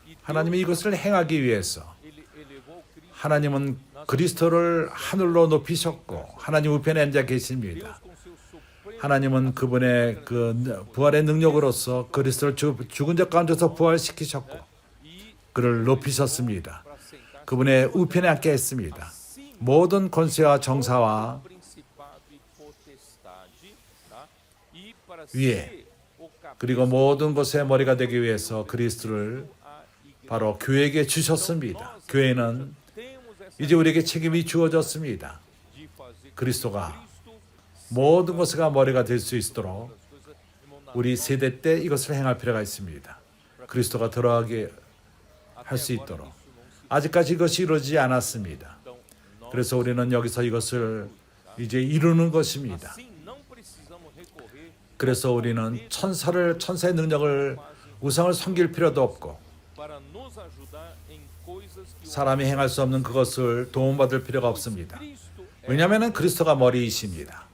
S1: E
S2: 하나님이 이것을 행하기 위해서
S1: ele elevou Cristo.
S2: 하나님은 그리스도를 하늘로 높이셨고 하나님 우편에 앉아 계십니다.
S1: Deus com seu supremo
S2: 하나님은 그분의 그 부활의 능력으로서 그리스도를 죽은 자 가운데서 부활시키셨고
S1: e
S2: 그를 높이셨습니다.
S1: para sentar
S2: 그분의 우편에 앉게 했습니다. 모든 권세와 정사와
S1: principado e potestade, tá? E para
S2: 위에
S1: ser o cabeça
S2: 그리고 모든 것의 머리가 되기 위해서 그리스도를
S1: a igreja.
S2: 바로 교회에게 주셨습니다. 교회는
S1: Temos essa
S2: 이제 우리에게 책임이 주어졌습니다.
S1: de fazer
S2: 그리스도가
S1: Cristo
S2: 모든 것의 머리가 될 수 있도록
S1: as coisas, irmão, na
S2: 우리 세대 때 이것을 행할 필요가 있습니다. 그리스도가 들어가게 할 수 있도록. 아직까지 이것이 이루어지지 않았습니다.
S1: então, nós
S2: 그래서 우리는 여기서 이것을 이제 이루는 것입니다.
S1: assim não precisamos recorrer
S2: 그래서 우리는 천사의 능력을 우상을 섬길 필요도 없고
S1: para nos ajudar em coisas que o
S2: 사람이 행할 수 없는 그것을 도움받을 필요가 없습니다.
S1: Cristo é.
S2: 왜냐하면 그리스도가 머리이십니다.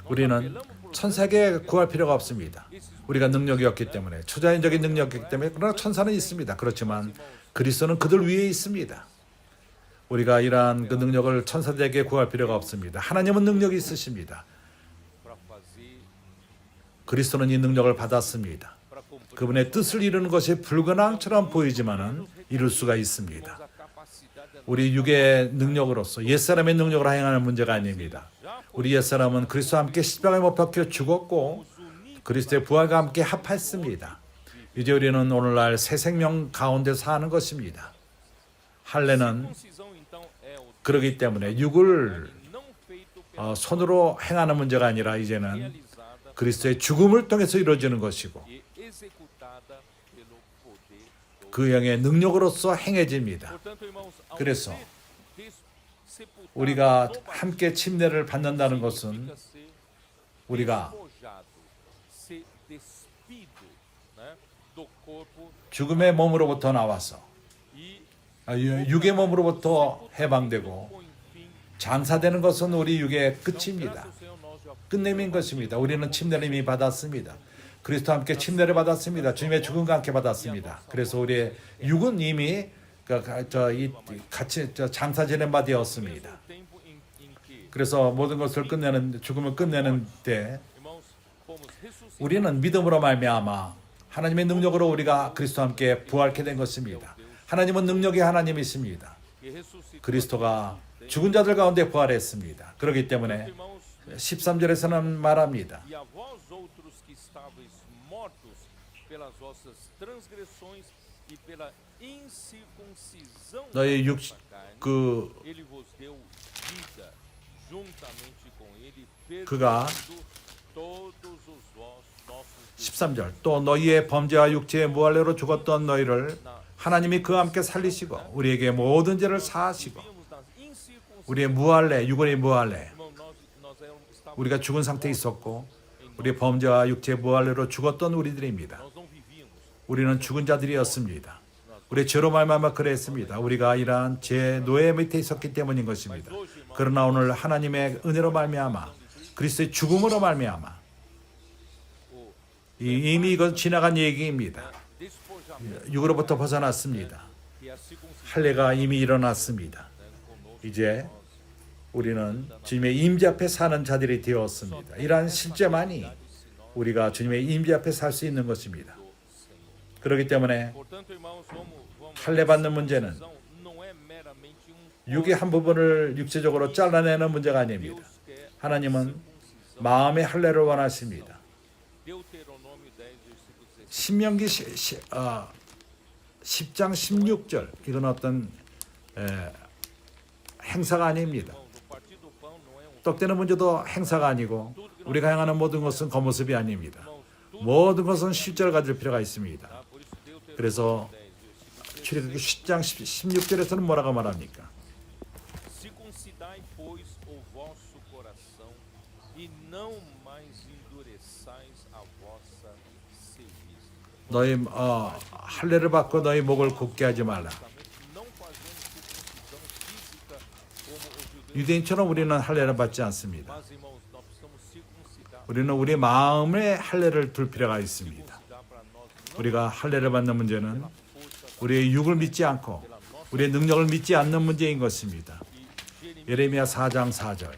S2: 우리는 천사에게 구할 필요가 없습니다. 우리가 능력이 없기 때문에 초자연적인 능력이 있기 때문에 그러나 천사는 있습니다. 그렇지만 그리스도는 그들 위에 있습니다. 우리가 이러한 그 능력을 천사들에게 구할 필요가 없습니다. 하나님은 능력이 있으십니다.
S1: para fazer,
S2: 그리스도는 이 능력을 받았습니다.
S1: para cumprir
S2: 그분의 뜻을 이루는 것이 불가능처럼 보이지만은 이룰 수가 있습니다.
S1: a capacidade da
S2: 우리 육의 능력으로서 옛사람의 능력으로 행하는 문제가 아닙니다. 우리 옛사람은 그리스도와 함께 십자가에 못 박혀 죽었고 그리스도의 부활과 함께 합했습니다. 이제 우리는 오늘날 새 생명 가운데 사는 것입니다. 할례는
S1: circuncisão então é o
S2: 그러기 때문에 육을
S1: não feito pela
S2: 손으로 행하는 문제가 아니라 이제는
S1: realizada
S2: 그리스도의 죽음을 통해서 이루어지는 것이고
S1: e executada pelo poder do
S2: 그 영의 능력으로서 행해집니다.
S1: Portanto, irmãos, ao
S2: 그래서
S1: ser sepultado
S2: 우리가
S1: no
S2: 함께 침례를 받는다는 것은
S1: significa ser
S2: 우리가
S1: despojado, ser despido, né, do corpo
S2: 죽음의 몸으로부터 나와서
S1: e
S2: 육의 몸으로부터 해방되고
S1: põe fim.
S2: 장사되는 것은 우리 육의
S1: Então,
S2: 끝입니다.
S1: graças ao Senhor, nós já
S2: 끝내민 것입니다. 우리는 침례를 이미 받았습니다. 그리스도와 함께 침례를 받았습니다. 주님의 죽음과 함께 받았습니다. 그래서 우리의 육은 이미 이 같이 장사 지낸 바 되었습니다.
S1: mesmo tempo em que,
S2: 그래서 모든 것을 끝내는 죽음을 끝내는 때
S1: irmãos, fomos ressuscitados
S2: 우리는 믿음으로 말미암아 하나님의 능력으로 우리가 그리스도와 함께 부활케 된 것입니다. 하나님은 능력의 하나님이십니다.
S1: que ressuscitou
S2: 그리스도가 죽은 자들 가운데 부활했습니다. 그렇기 때문에
S1: irmãos,
S2: 13절에서는 말합니다.
S1: e a vós outros que estáveis mortos pelas vossas transgressões e pela incircuncisão
S2: 너희
S1: da
S2: 육
S1: vossa carne,
S2: 그
S1: ele vos deu vida juntamente com ele,
S2: 그가
S1: perdoando todos os nossos
S2: 13절 또 너희의 범죄와 육체의 무할례로 죽었던 너희를 하나님이 그와 함께 살리시고 우리에게 모든 죄를 사하시고
S1: vivíamos nas incircuncisão.
S2: 우리의 무할례 육원의 무할례
S1: Irmão, nós estávamos,
S2: 우리가 죽은 상태에 있었고 우리의 범죄와 육체의 무할례로 죽었던 우리들입니다.
S1: nós não vivíamos.
S2: 우리는 죽은 자들이었습니다. 우리의 죄로 말미암아 그랬습니다. 우리가 이러한 죄 노예 밑에 있었기 때문인 것입니다. 그러나 오늘 하나님의 은혜로 말미암아 그리스도의 죽음으로 말미암아 이미 이건 지나간 얘기입니다.
S1: Despojamento
S2: 육으로부터 벗어났습니다.
S1: e a circuncisão
S2: 할례가 이미 일어났습니다.
S1: conosco.
S2: 이제 우리는 주님의 임재 앞에 사는 자들이 되었습니다. 이러한 실제만이 우리가 주님의 임재 앞에 살 수 있는 것입니다. 그렇기 때문에
S1: Portanto, irmãos, vamos
S2: 할례 받는 문제는
S1: não é meramente
S2: 육의 한 부분을 육체적으로 잘라내는 문제가 아닙니다.
S1: Deus quer
S2: 하나님은
S1: circuncisão.
S2: 마음의 할례를 원하십니다.
S1: Deuteronômio 10, versículo 16.
S2: 신명기 10장 16절 이건 어떤 행사가 아닙니다.
S1: Irmãos, o partir do pão não é
S2: 떡 되는 문제도 행사가 아니고 우리가 행하는 모든 것은 겉모습이 아닙니다. 모든 것은 실제를 가질 필요가 있습니다.
S1: por isso Deuteronômio
S2: 그래서
S1: 10, versículo 16.
S2: 출애굽기 10장 16절에서는 뭐라고 말합니까?
S1: Circuncidai, pois, o vosso coração e não mais endureçais a vossa cerviz.
S2: 너희 할례를 받고 너희 목을 굽게 하지 말라.
S1: Não fazendo circuncisão física como os judeus,
S2: 유대인처럼 우리는 할례를 받지 않습니다.
S1: mas irmãos, nós precisamos circuncidar,
S2: 우리는 우리 마음의 할례를 둘 필요가 있습니다.
S1: circuncidar para nós não
S2: 우리가 할례를 받는 문제는
S1: força
S2: 우리의 육을 믿지 않고 우리의 능력을 믿지 않는 문제인 것입니다.
S1: e Jeremias
S2: 예레미야 4장 4절.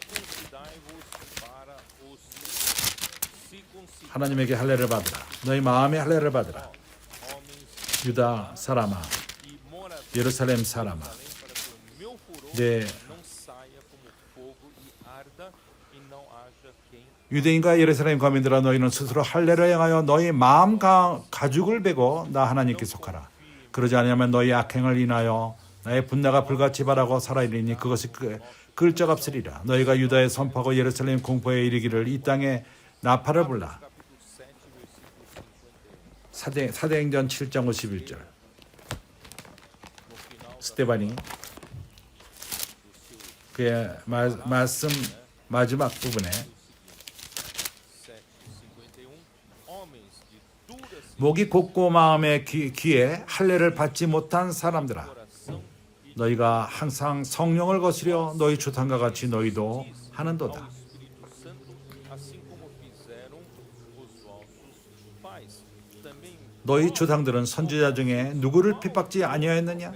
S1: circuncidai-vos para os circuncidai
S2: 하나님에게 할례를 받으라. 너희 마음의 할례를 받으라.
S1: homens
S2: 유다 사람아,
S1: e moradores
S2: 예루살렘 사람아,
S1: para que o meu furor
S2: 내
S1: não saia como fogo e arda e não haja quem
S2: 유대인과 예루살렘 거민들아 너희는 스스로 할례를 행하여 너희 마음 가죽을 베고 나 하나님께 속하라. 그러지 않으면 너희 악행을 인하여 나의 분나가 불같이 바라고 살아이르니 그것이 끌적 없으리라. 너희가 유다에 선포하고 예루살렘 공포에 이르기를 이 땅에 나팔을 불라.
S1: capítulo 7, versículo 51.
S2: 사도행전 7장 51절.
S1: No final
S2: 스테반이 그의 말씀 마지막 부분에
S1: 7, 51, homens de dura
S2: 목이 곧고 마음의 귀에 할례를 받지 못한 사람들아,
S1: coração e
S2: 너희가 항상 성령을 거스려 너희 주탄과 같이 너희도 하는도다.
S1: Espírito Santo, assim como fizeram os vossos pais. Também
S2: 너희 조상들은 선지자 중에 누구를 핍박지 아니하였느냐?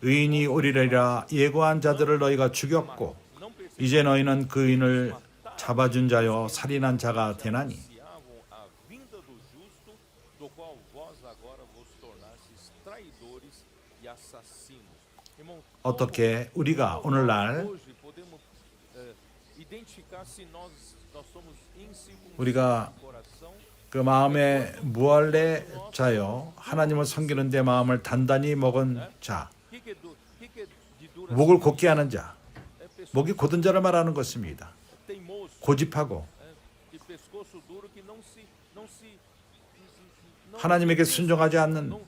S2: 의인이 오리라 예고한 자들을 너희가 죽였고
S1: não
S2: 이제 너희는 그 의인을 잡아준 자요 살인한 자가 되나니
S1: perseguiam a vinda do justo, do qual vós agora vos tornastes traidores e assassinos. Irmão,
S2: 어떻게 우리가 오늘날
S1: hoje podemos identificar se nós somos incircuncisos
S2: 우리가
S1: no coração,
S2: 그 마음의 무할례 자요 하나님을 섬기는 데 마음을 단단히 먹은 자,
S1: que de dura
S2: 목을 곧게 하는 자,
S1: é pessoa
S2: 목이 곧은 자를 말하는 것입니다.
S1: teimoso,
S2: 고집하고
S1: de pescoço duro que não
S2: 하나님에게 순종하지 않는
S1: não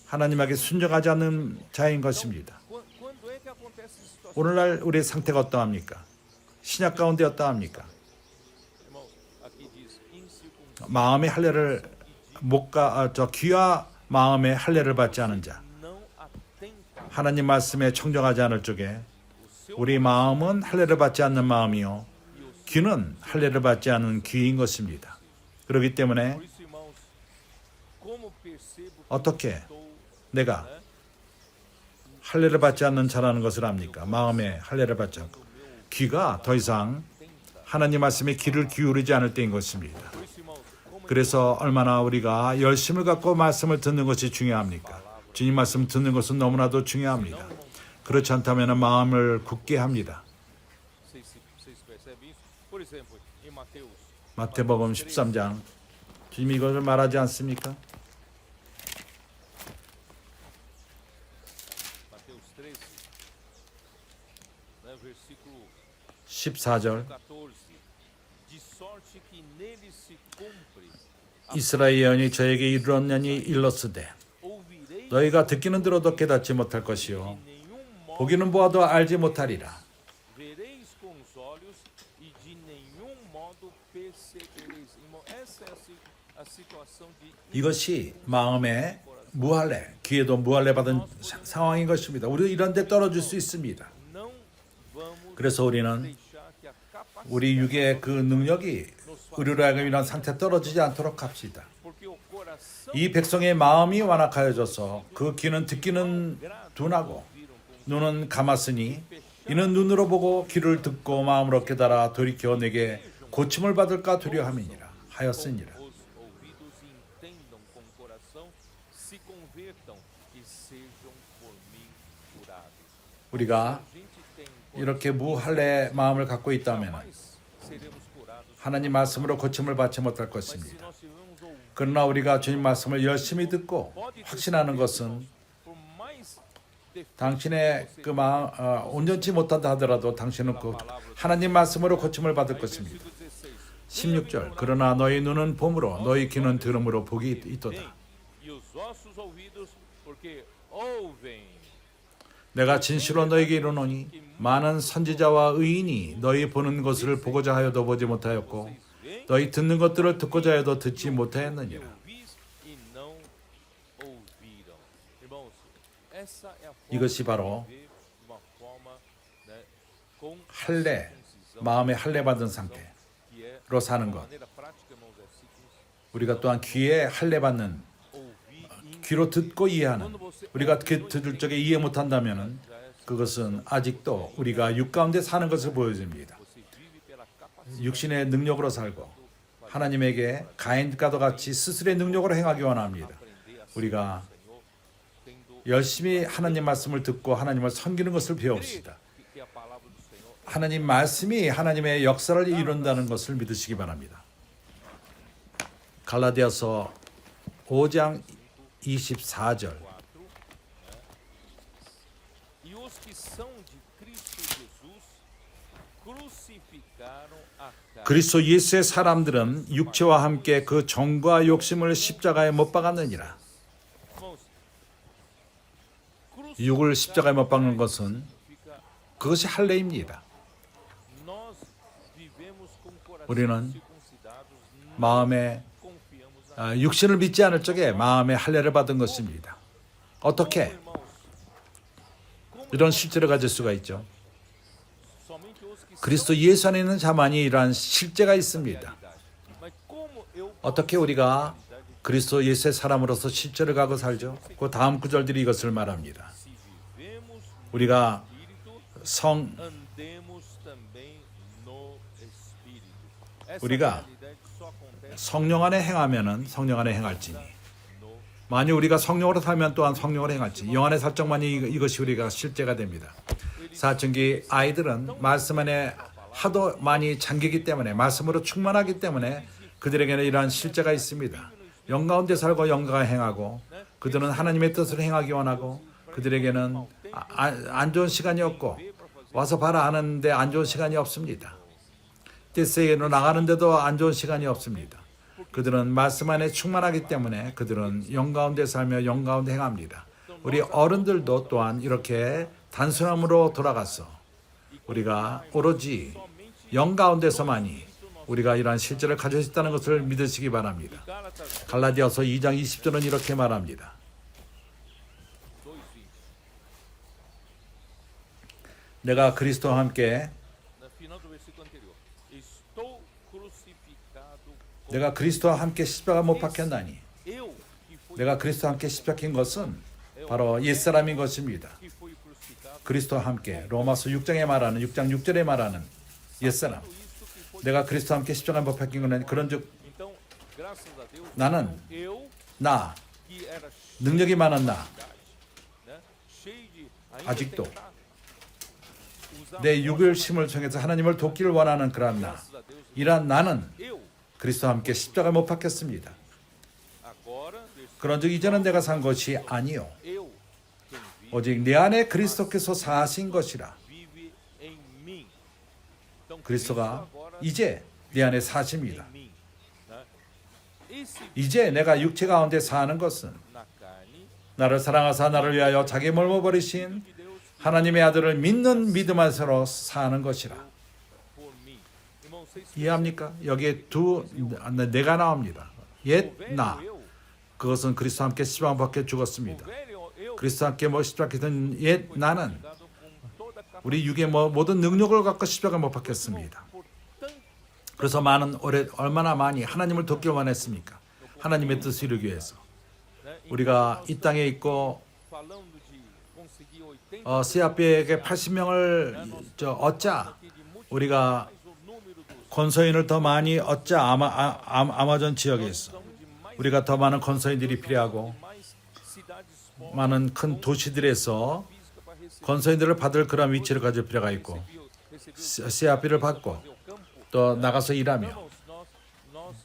S2: 하나님에게 순종하지 않는 자인 것입니다.
S1: quando é que acontece essa situação?
S2: 오늘날 우리의 상태가 어떠합니까? 신약 가운데 어떠합니까?
S1: Irmão, aqui diz incircunciso
S2: 마음의 할례를 귀와 ma음의 할례를 받지 않은 자,
S1: não atenta
S2: 하나님 말씀에 청정하지 않을 쪽에
S1: o seu
S2: 우리 마음은 할례를 받지 않는 마음이요 귀는 할례를 받지 않는 귀인 것입니다. 그렇기 때문에
S1: Por isso, irmãos, como percebo que
S2: 어떻게
S1: estou,
S2: 내가
S1: né,
S2: 할례를 받지 않는 자라는 것을 압니까? 마음에 할례를 받지 않고 귀가 더 이상 하나님 말씀에 귀를 기울이지 않을 때인 것입니다.
S1: por isso, irmãos, como
S2: 그래서 얼마나 우리가 열심을 갖고 말씀을 듣는 것이 중요합니까? 주님 말씀 듣는 것은 너무나도 중요합니다. 그렇지 않다면 마음을 굳게 합니다.
S1: vocês percebem isso? Por exemplo, em Mateus,
S2: 마태복음 13장 주님이 이것을 말하지 않습니까?
S1: Mateus 13, né, versículo
S2: 14절
S1: 14, de sorte que nele se cumpre,
S2: 이스라엘 예언이 저에게 이르렀느니 일렀으되
S1: ouvireis
S2: 너희가 듣기는 들어도 깨닫지 못할 것이요
S1: de nenhum modo,
S2: 보기는 보아도 알지 못하리라.
S1: vereis com os olhos e de nenhum modo percebereis. Irmão, essa é a situação de
S2: 이것이 마음에 무할례, 귀에도 무할례 받은 상황인 것입니다. 우리 이런 데 떨어질 수 있습니다.
S1: não vamos
S2: 그래서 우리는
S1: deixar que a capacidade,
S2: 우리 육의 그 능력이 우리로 하여금 이런 상태에 떨어지지 않도록 합시다.
S1: porque o coração
S2: 이 백성의 마음이 완악하여져서 그 귀는 듣기는 둔하고 눈은 감았으니 이는 눈으로 보고 귀를 듣고 마음으로 깨달아 돌이켜 내게 고침을 받을까 두려함이니라 하였으니라.
S1: os ouvidos entendam com o coração, se convertam e sejam por mim curados.
S2: 우리가
S1: A gente tem
S2: 이렇게 무할례 마음을 갖고 있다면
S1: jamais seremos curados.
S2: 하나님 말씀으로 고침을 받지 못할
S1: Mas se
S2: 것입니다.
S1: nós tivermos ouvido,
S2: 그러나 우리가 주님 말씀을 열심히 듣고 확신하는 것은
S1: por mais defeito
S2: 당신의 그 마음 온전치 못한다 하더라도 당신은 그 하나님 말씀으로 고침을 받을 것입니다.
S1: versículo 16.
S2: 16절 그러나 너희 눈은 봄으로 너희 귀는 들음으로 복이 있도다.
S1: E os vossos ouvidos, porque ouvem.
S2: 내가 진실로 너희에게 이르노니 많은 선지자와 의인이 너희 보는 것을 보고자 하여도 보지 못하였고 너희 듣는 것들을 듣고자 하여도 듣지 못하였느니라.
S1: Ouvis e não ouviram. Irmãos, essa é a forma
S2: 이것이 바로
S1: de viver de uma forma, né, com
S2: 할례,
S1: circuncisão,
S2: 마음에 할례 받은 상태로
S1: que é
S2: 사는
S1: de
S2: 것.
S1: maneira prática, irmãos, é simples.
S2: 우리가 또한 귀에 할례 받는
S1: Ouvir e
S2: 귀로 듣고 이해하는 우리가 그 들을 적에 이해 못한다면은 그것은 아직도 우리가 육 가운데 사는 것을 보여줍니다.
S1: você vive pela capacidade
S2: 육신의 능력으로 살고 하나님에게 가인과도 같이 스스로의 능력으로 행하기 원합니다.
S1: de aprender a ser
S2: 우리가
S1: Senhor, tendo
S2: 열심히 하나님 말씀을 듣고 하나님을 섬기는 것을 배웁시다.
S1: que a palavra do Senhor
S2: 하나님 말씀이 하나님의 역사를 이룬다는 것을 믿으시기 바랍니다. 갈라디아서 5장 24절
S1: 4, e os que são de Cristo Jesus crucificaram a carne.
S2: 그리스도 예수의 사람들은 육체와 함께 그 정과 욕심을 십자가에 못 박았느니라.
S1: Irmãos,
S2: 육을 십자가에 못 박는 것은
S1: significa
S2: 그것이 할례입니다.
S1: nós vivemos com o coração
S2: 우리는
S1: circuncidados, não
S2: 마음에
S1: confiamos na
S2: 육신을 믿지 않을 적에 마음의 할례를 받은 것입니다. 어떻게
S1: irmãos.
S2: 이런 실제를 가질 수가 있죠?
S1: Somente os que
S2: 그리스도 예수 안에 있는 자만이 이러한 실제가 있습니다.
S1: realidade. Mas como eu
S2: 어떻게 우리가 그리스도 예수의 사람으로서 실제를 가고 살죠? 그 다음 구절들이 이것을 말합니다.
S1: se vivemos
S2: 우리가
S1: espírito,
S2: 성
S1: andemos também no espírito. Essa
S2: 우리가
S1: realidade só acontece
S2: 성령 안에 행하면은 성령 안에 행할지니
S1: no
S2: 만일 우리가 성령으로 살면 또한 성령으로 행할지 영 안에 살 적만이 이것이 우리가 실제가 됩니다. 사춘기 아이들은 말씀 안에 하도 많이 잠기기 때문에 말씀으로 충만하기 때문에 그들에게는 이러한 실제가 있습니다. 영 가운데 살고 영 가운데 행하고 그들은 하나님의 뜻을 행하기 원하고 그들에게는 안 좋은 시간이 없고 와서 봐라 하는데 안 좋은 시간이 없습니다. 띠세이로 나가는데도 안 좋은 시간이 없습니다. 그들은 말씀 안에 충만하기 때문에 그들은 영 가운데 살며 영 가운데 행합니다. 우리 어른들도 또한 이렇게 단순함으로 돌아가서 우리가 오로지 영 가운데서만이 우리가 이러한 실제를 가질 수 있다는 것을 믿으시기 바랍니다.
S1: Gálatas
S2: 갈라디아서 2장 20절은 이렇게 말합니다.
S1: 2:20.
S2: 내가 그리스도와 함께
S1: no final do versículo anterior. Estou crucificado com
S2: 내가 그리스도와 함께 십자가 못 박혔나니
S1: eu que fui
S2: 내가 그리스도와 함께 십자가인 것은 바로 옛사람인 것입니다.
S1: que fui crucificado.
S2: 그리스도와 함께 로마서 6장에 말하는 6장 6절에 말하는 옛사람.
S1: Isso que foi.
S2: 내가 그리스도와 함께 십자가에 못 박힌 것은 그런즉
S1: Então, graças a Deus,
S2: 나는
S1: eu
S2: 나
S1: que era
S2: 능력이 많은 나
S1: né, cheio de ainda
S2: 아직도
S1: tentar usar
S2: 내 육을 심을 통해서 하나님을 돕기를 원하는 그러한 나
S1: graças a Deus,
S2: 이러한 나는
S1: eu
S2: 그리스도와 함께 십자가에 못 박혔습니다.
S1: agora versículo,
S2: 그런즉 이제는 내가 산 것이 아니요
S1: eu quem vive
S2: 오직 내 안에 그리스도께서 사신 것이라.
S1: vive em mim. Então,
S2: 그리스도가
S1: Cristo agora
S2: 이제 내 안에 사십니다.
S1: em mim, né? Esse
S2: 이제 내가 육체 가운데 사는 것은
S1: na carne
S2: 나를 사랑하사 나를 위하여 자기 몸을 버리신
S1: de Deus
S2: 하나님의 아들을 믿는 믿음 안에서 사는 것이라.
S1: por mim. Irmão, vocês
S2: 이해합니까? 여기에 내가 나옵니다. 옛 나
S1: eu,
S2: 그것은 그리스도와 함께 십자가 밖에
S1: o
S2: 죽었습니다.
S1: velho eu
S2: 그리스도와 함께 못 십자가했던 옛 나는
S1: dado com toda a capacidade
S2: 우리 육의 모든 능력을 갖고 십자가 못 박혔습니다.
S1: por tanto
S2: 그래서 얼마나 많이 하나님을 돕길 원했습니까? 하나님의 뜻을 이루기 위해서.
S1: né?
S2: 우리가 이 땅에 있고
S1: Falando de conseguir 80
S2: 스야비에게 80명을 얻자
S1: aqui de multiplicar
S2: 우리가
S1: mais o número dos
S2: 권서인을 더 많이 얻자 아마존 지역에서
S1: precisamos de mais
S2: 우리가 더 많은 권서인들이 필요하고
S1: mais cidades pobres
S2: 많은 큰 도시들에서
S1: física para receber
S2: 권서인들을 받을 그런 위치를 가질 필요가 있고 스야비를 받고
S1: o campo.
S2: 또 나가서 일하며
S1: Irmãos, nós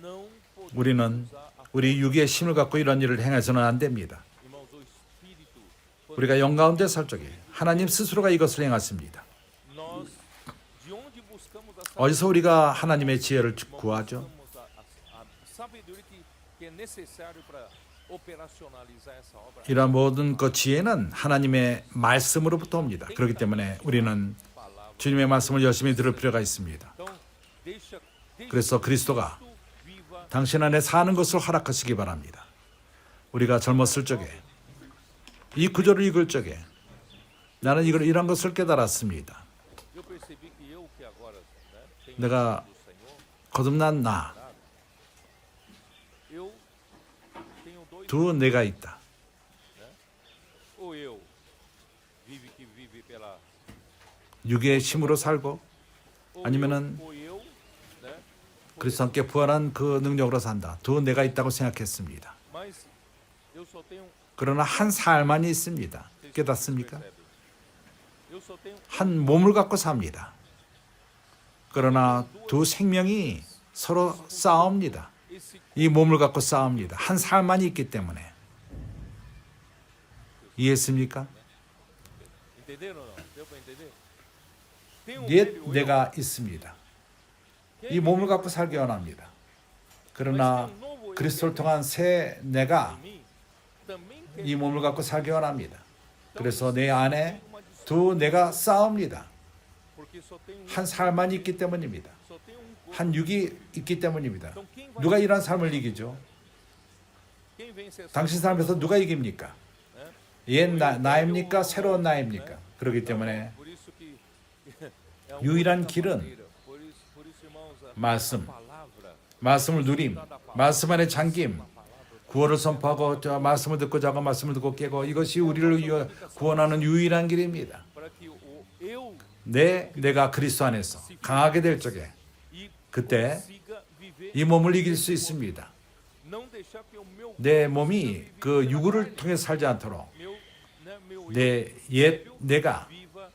S1: não podemos
S2: 우리는
S1: usar a
S2: 우리 육의 힘을 갖고 이런 일을 행해서는 안 됩니다.
S1: irmãos o espírito.
S2: 우리가 영 가운데 살 적에 하나님 스스로가 이것을 행하십니다.
S1: Nós de onde buscamos a
S2: 어디서 우리가 하나님의 지혜를 구하죠?
S1: buscamos a sabedoria que é necessário para operacionalizar essa obra.
S2: 이러한 모든 그 지혜는 하나님의 말씀으로부터 옵니다. 그렇기 때문에 우리는
S1: Palavra.
S2: 주님의 말씀을 열심히 들을 필요가 있습니다.
S1: Então, deixa
S2: 그래서 그리스도가
S1: viva
S2: 당신 안에 사는 것을 허락하시기 바랍니다. 우리가 젊었을 적에 이 구절을 읽을 적에 나는 이런 것을 깨달았습니다.
S1: eu percebi que eu que agora, né, tenho
S2: 내가
S1: do Senhor,
S2: 거듭난 나,
S1: eu tenho dois
S2: 두 내가 있다.
S1: ou eu vive pela
S2: 육의 힘으로 살고
S1: ou
S2: 아니면은
S1: ou eu, né?
S2: 그리스도 함께 부활한 그 능력으로 산다. 두 내가 있다고 생각했습니다.
S1: Mas eu só tenho
S2: 그러나 한 삶만이 있습니다.
S1: vocês
S2: 깨닫습니까?
S1: percebem? Eu só tenho
S2: 한 몸을 갖고 삽니다. 그러나 두 생명이 서로 싸웁니다.
S1: esse
S2: 이 몸을 갖고 싸웁니다. 한 삶만이 있기 때문에. 이해했습니까?
S1: entenderam ou não? Deu para entender? Tem um
S2: 옛
S1: velho eu,
S2: 내가 있습니다. 이 몸을 갖고 살기 원합니다. 그러나 그리스도를 통한 새 내가
S1: em mim também quer
S2: 이 몸을 갖고 살기 원합니다. 그래서 내 안에 두 내가 싸웁니다.
S1: porque só tem
S2: 한 삶만 있기 때문입니다.
S1: só tem corpo.
S2: 한 육이 있기 때문입니다.
S1: Então quem vai
S2: 누가 이런 삶을 이기죠?
S1: quem vence essa
S2: 당신 삶에서 누가 이깁니까? 옛 나입니까? 새로운 나입니까? 그렇기 때문에
S1: Por isso que é uma
S2: 유일한
S1: única
S2: 길은
S1: maneira. Por isso, irmãos, a
S2: 말씀,
S1: palavra,
S2: 말씀을 누림, 말씀 안에 잠김, 구원을 선포하고 저 말씀을 듣고 자고 말씀을 듣고 깨고 이것이 우리를 구원하는 유일한 길입니다.
S1: para que o eu
S2: 내가 그리스도 안에서 강하게 될 적에
S1: e
S2: 그때
S1: consiga viver,
S2: 이 몸을 이길 수 있습니다.
S1: não deixar que o meu
S2: 내 몸이 그 육을 통해 살지 않도록
S1: meu
S2: 내 옛 내가
S1: viva,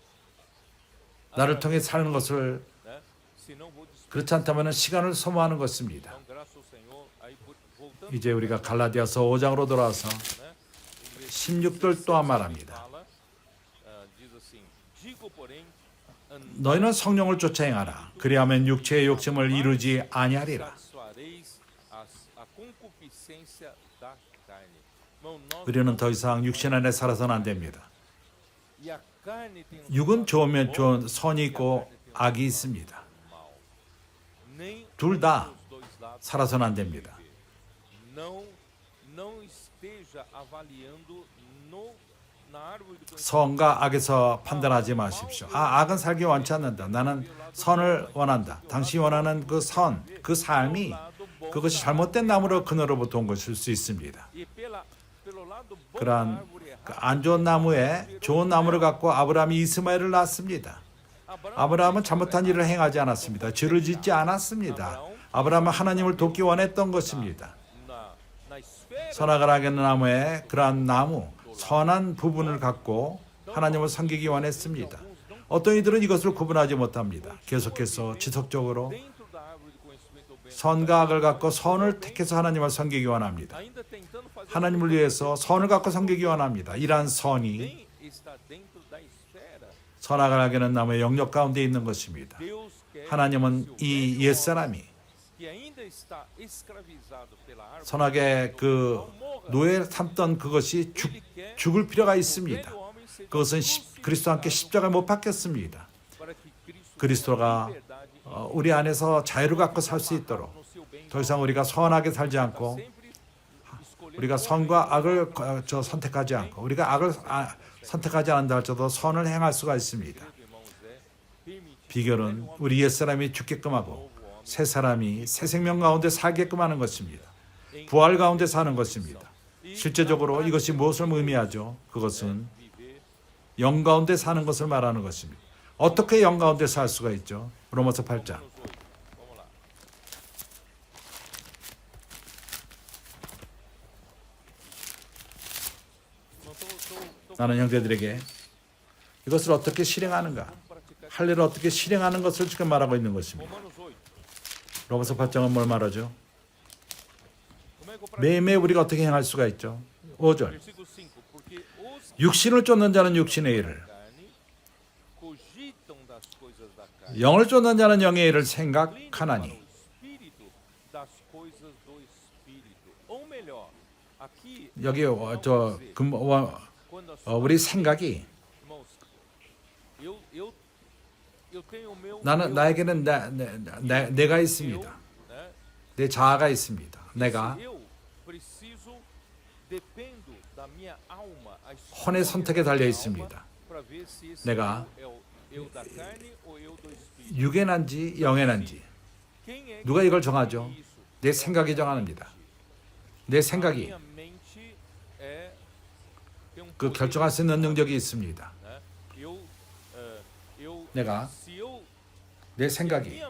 S2: 나를 통해 사는 것을
S1: né? Senão vou despertar.
S2: 그렇지 않다면 시간을 소모하는 것입니다.
S1: Então, graças ao Senhor, aí voltando,
S2: 이제 우리가 갈라디아서 5장으로 돌아와서
S1: né?
S2: 16절 또한 말합니다.
S1: Fala, diz assim: digo, porém,
S2: 너희는 성령을 쫓아 행하라. 그리하면 육체의 욕심을 이루지 아니하리라.
S1: satisfareis a concupiscência da carne. Irmão, nós
S2: 우리는 더 이상 육신 안에 살아서는 안 됩니다.
S1: e a carne tem
S2: 육은 좋으면 좋은 선이 있고 악이 있습니다.
S1: mal. Nem
S2: 둘 다
S1: os dois lados
S2: 살아서는 안 됩니다.
S1: não esteja avaliando
S2: 선과 악에서 판단하지 마십시오. 악은 살기 원치 않는다. 나는 선을 원한다. 당신이 원하는 그 선, 그 삶이 그것이 잘못된 나무로 그늘로부터 온 것일 수 있습니다. 그러한 안 좋은 나무에 좋은 나무를 갖고 아브라함이 이스마엘을 낳았습니다. 아브라함은 잘못한 일을 행하지 않았습니다. 죄를 짓지 않았습니다. 아브라함은 하나님을 돕기 원했던 것입니다. 선악을 하겠는 나무에 그러한 나무, 선한 부분을 갖고 하나님을 섬기기 원했습니다. 어떤 이들은 이것을 구분하지 못합니다. 계속해서 지속적으로 선과 악을 갖고 선을 택해서 하나님을 섬기기 원합니다. 하나님을 위해서 선을 갖고 섬기기 원합니다. 이러한 선이 선악을 하게는 나무의 영역 가운데 있는 것입니다. 하나님은 이 옛사람이 선악의 그 노예 삼던 그것이 죽을 필요가 있습니다. 그것은 그리스도와 함께 십자가에 못 박혔습니다. 그리스도가 우리 안에서 자유를 갖고 살 수 있도록 더 이상 우리가 선하게 살지 않고 우리가 선과 악을 선택하지 않고 우리가 악을 선택하지 않는다 할지라도 선을 행할 수가 있습니다. 비결은 우리 옛사람이 죽게끔 하고 새 사람이 새 생명 가운데 살게끔 하는 것입니다. 부활 가운데 사는 것입니다. 실제적으로 이것이 무엇을 의미하죠? 그것은 영 가운데 사는 것을 말하는 것입니다. 어떻게 영 가운데 살 수가 있죠? 로마서 8장. 나는 형제들에게 이것을 어떻게 실행하는가, 할례를 어떻게 실행하는 것을 지금 말하고 있는 것입니다. 로마서 8장은 뭘 말하죠? 매일매일 우리가 어떻게 행할 수가 있죠? 5절. 육신을 쫓는 자는 육신의 일을, 영을 쫓는 자는 영의 일을 생각하나니. 여기 우리 생각이 나에게는 내가 있습니다. 내 자아가 있습니다. 내가 혼의 선택에 달려 있습니다. 내가 육에 난지 영에 난지 누가 이걸 정하죠? 내 생각이 정합니다. 내 생각이 그 결정할 수 있는 능력이 있습니다. 내가 내 생각이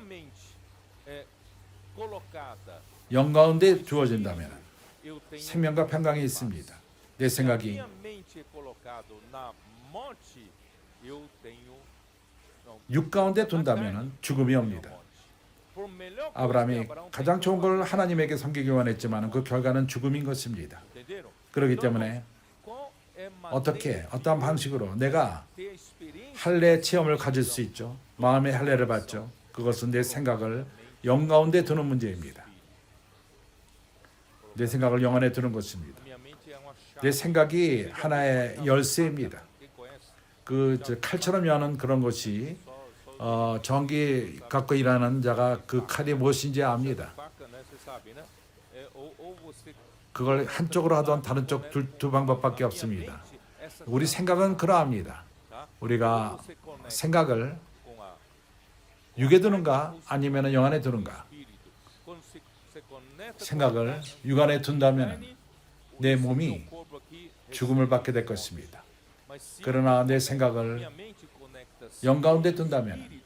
S2: 영 가운데 주어진다면 생명과 평강이 있습니다. 내 생각이 육 가운데 둔다면 죽음이 옵니다. 아브라함이 가장 좋은 걸 하나님에게 섬기기 원했지만 그 결과는 죽음인 것입니다. 그렇기 때문에 어떠한 방식으로 내가 할례 체험을 가질 수 있죠. 마음의 할례를 받죠. 그것은 내 생각을 영 가운데 두는 문제입니다. 내 생각을 영 안에 두는 것입니다. 내 생각이 하나의 열쇠입니다. 칼처럼 여는 그런 것이 전기 갖고 일하는 자가 그 칼이 무엇인지 압니다. 그걸 한쪽으로 하든 다른 쪽 두 방법밖에 없습니다. 우리 생각은 그러합니다. 우리가 생각을 육에 두는가 아니면 영 안에 두는가. 생각을 육 안에 둔다면 내 몸이 죽음을 받게 될 것입니다. 그러나 내 생각을 영 가운데 둔다면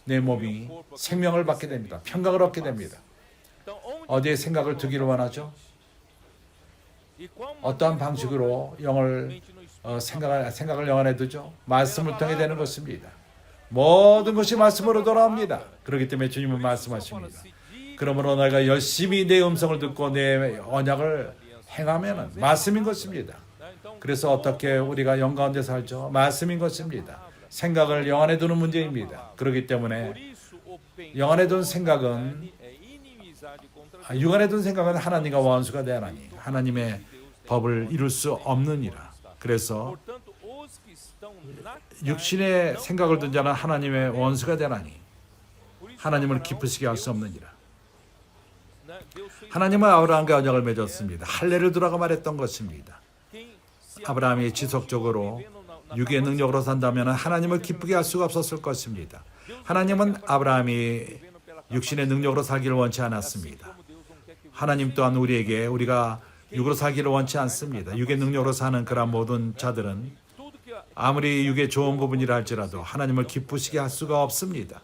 S2: 내 몸이 생명을 받게 됩니다. 평강을 얻게 됩니다. 어디에 생각을 두기를 원하죠? 어떠한 방식으로 생각을 영 안에 두죠? 말씀을 통해 되는 것입니다. 모든 것이 말씀으로 돌아옵니다. 그렇기 때문에 주님은 말씀하십니다. 그러므로 너희가 열심히 내 음성을 듣고 내 언약을 행하면 말씀인 것입니다. 그래서 어떻게 우리가 영 가운데 살죠? 말씀인 것입니다. 생각을 영 안에 두는 문제입니다. 그렇기 때문에 영 안에 둔 생각은 육 안에 둔 생각은 하나님과 원수가 되나니 하나님의 법을 이룰 수 없느니라. 그래서 육신의 생각을 둔 자는 하나님의 원수가 되나니 하나님을 기쁘시게 할 수 없느니라. 하나님은 아브라함과 언약을 맺었습니다. 할례를 두라고 말했던 것입니다. 아브라함이 지속적으로 육의 능력으로 산다면 하나님을 기쁘게 할 수가 없었을 것입니다. 하나님은 아브라함이 육신의 능력으로 살기를 원치 않았습니다. 하나님 또한 우리에게 우리가 육으로 살기를 원치 않습니다. 육의 능력으로 사는 그런 모든 자들은 아무리 육의 좋은 부분이라 할지라도 하나님을 기쁘시게 할 수가 없습니다.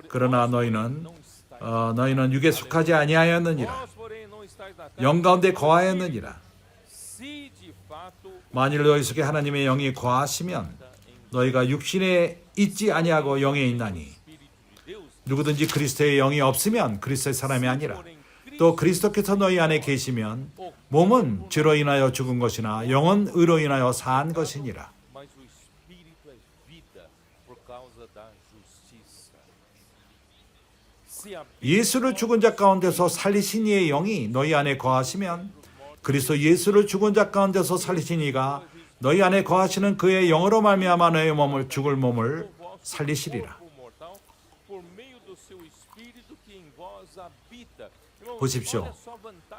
S2: 그러나 너희는 육에 속하지 아니하였느니라. 영 가운데 거하였느니라. 만일 너희 속에 하나님의 영이 거하시면 너희가 육신에 있지 아니하고 영에 있나니 누구든지 그리스도의 영이 없으면 그리스도의 사람이 아니라 또 그리스도께서 너희 안에 계시면 몸은 죄로 인하여 죽은 것이나 영은 의로 인하여 산 것이니라. 예수를 죽은 자 가운데서 살리신 이의 영이 너희 안에 거하시면 그리스도 예수를 죽은 자 가운데서 살리신 이가 너희 안에 거하시는 그의 영으로 말미암아 너희 몸을 죽을 몸을 살리시리라. 보십시오.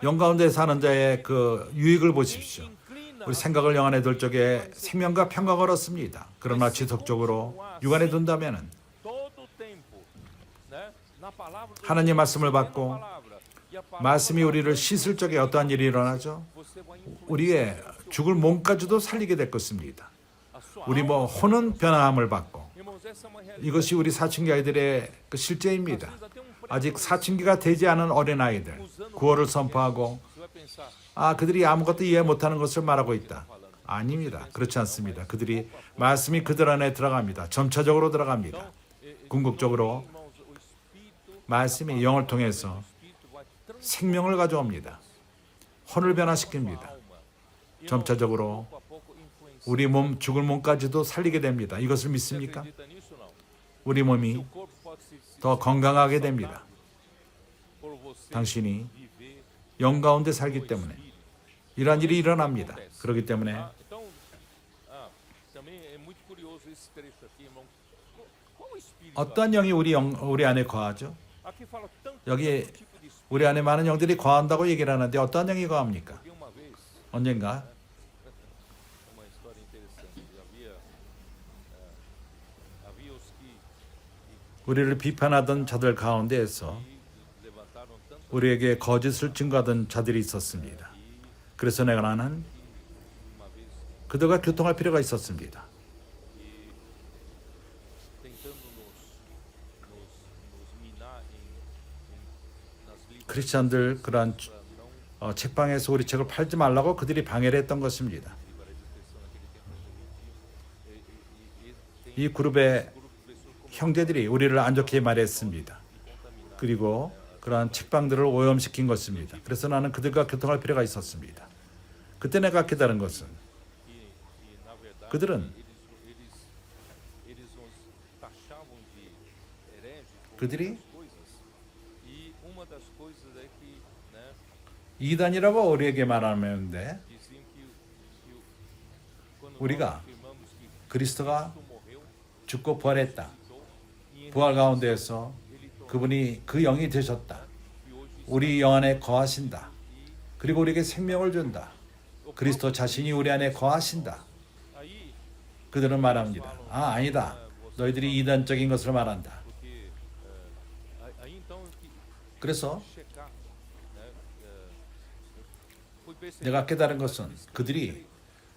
S2: 영 가운데 사는 자의 그 유익을 보십시오. 우리 생각을 영 안에 둘 적에 생명과 평강을 얻습니다. 그러나 지속적으로 육 안에 둔다면 하나님 말씀을 받고 말씀이 우리를 씻을 적에 어떠한 일이 일어나죠? 우리의 죽을 몸까지도 살리게 될 것입니다. 우리 혼은 변화함을 받고 이것이 우리 사춘기 아이들의 그 실제입니다. 아직 사춘기가 되지 않은 어린아이들 구원을 선포하고 그들이 아무것도 이해 못하는 것을 말하고 있다. 아닙니다. 그렇지 않습니다. 그들이 말씀이 그들 안에 들어갑니다. 점차적으로 들어갑니다. 궁극적으로 말씀이 영을 통해서 생명을 가져옵니다. 혼을 변화시킵니다. 점차적으로 우리 몸 죽을 몸까지도 살리게 됩니다. 이것을 믿습니까? 우리 몸이 더 건강하게 됩니다. 당신이 영 가운데 살기 때문에 이러한 일이 일어납니다. 그렇기 때문에 어떤 영이 우리 안에 거하죠? 여기 우리 안에 많은 영들이 거한다고 얘기를 하는데 어떤 영이 거합니까? 언젠가 우리를 비판하던 자들 가운데에서 우리에게 거짓을 증거하던 자들이 있었습니다. 그래서 나는 그들과 교통할 필요가 있었습니다. 크리스찬들 그러한 책방에서 우리 책을 팔지 말라고 그들이 방해를 했던 것입니다. 이 그룹의 형제들이 우리를 안 좋게 말했습니다. 그리고 그러한 책방들을 오염시킨 것입니다. 그래서 나는 그들과 교통할 필요가 있었습니다. 그때 내가 깨달은 것은 그들은 이단이라고 우리에게 말하는데 우리가 그리스도가 죽고 부활했다. 부활 가운데에서 그분이 그 영이 되셨다. 우리 영 안에 거하신다. 그리고 우리에게 생명을 준다. 그리스도 자신이 우리 안에 거하신다. 그들은 말합니다. 아니다. 너희들이 이단적인 것을 말한다. 그래서 내가 깨달은 것은 그들이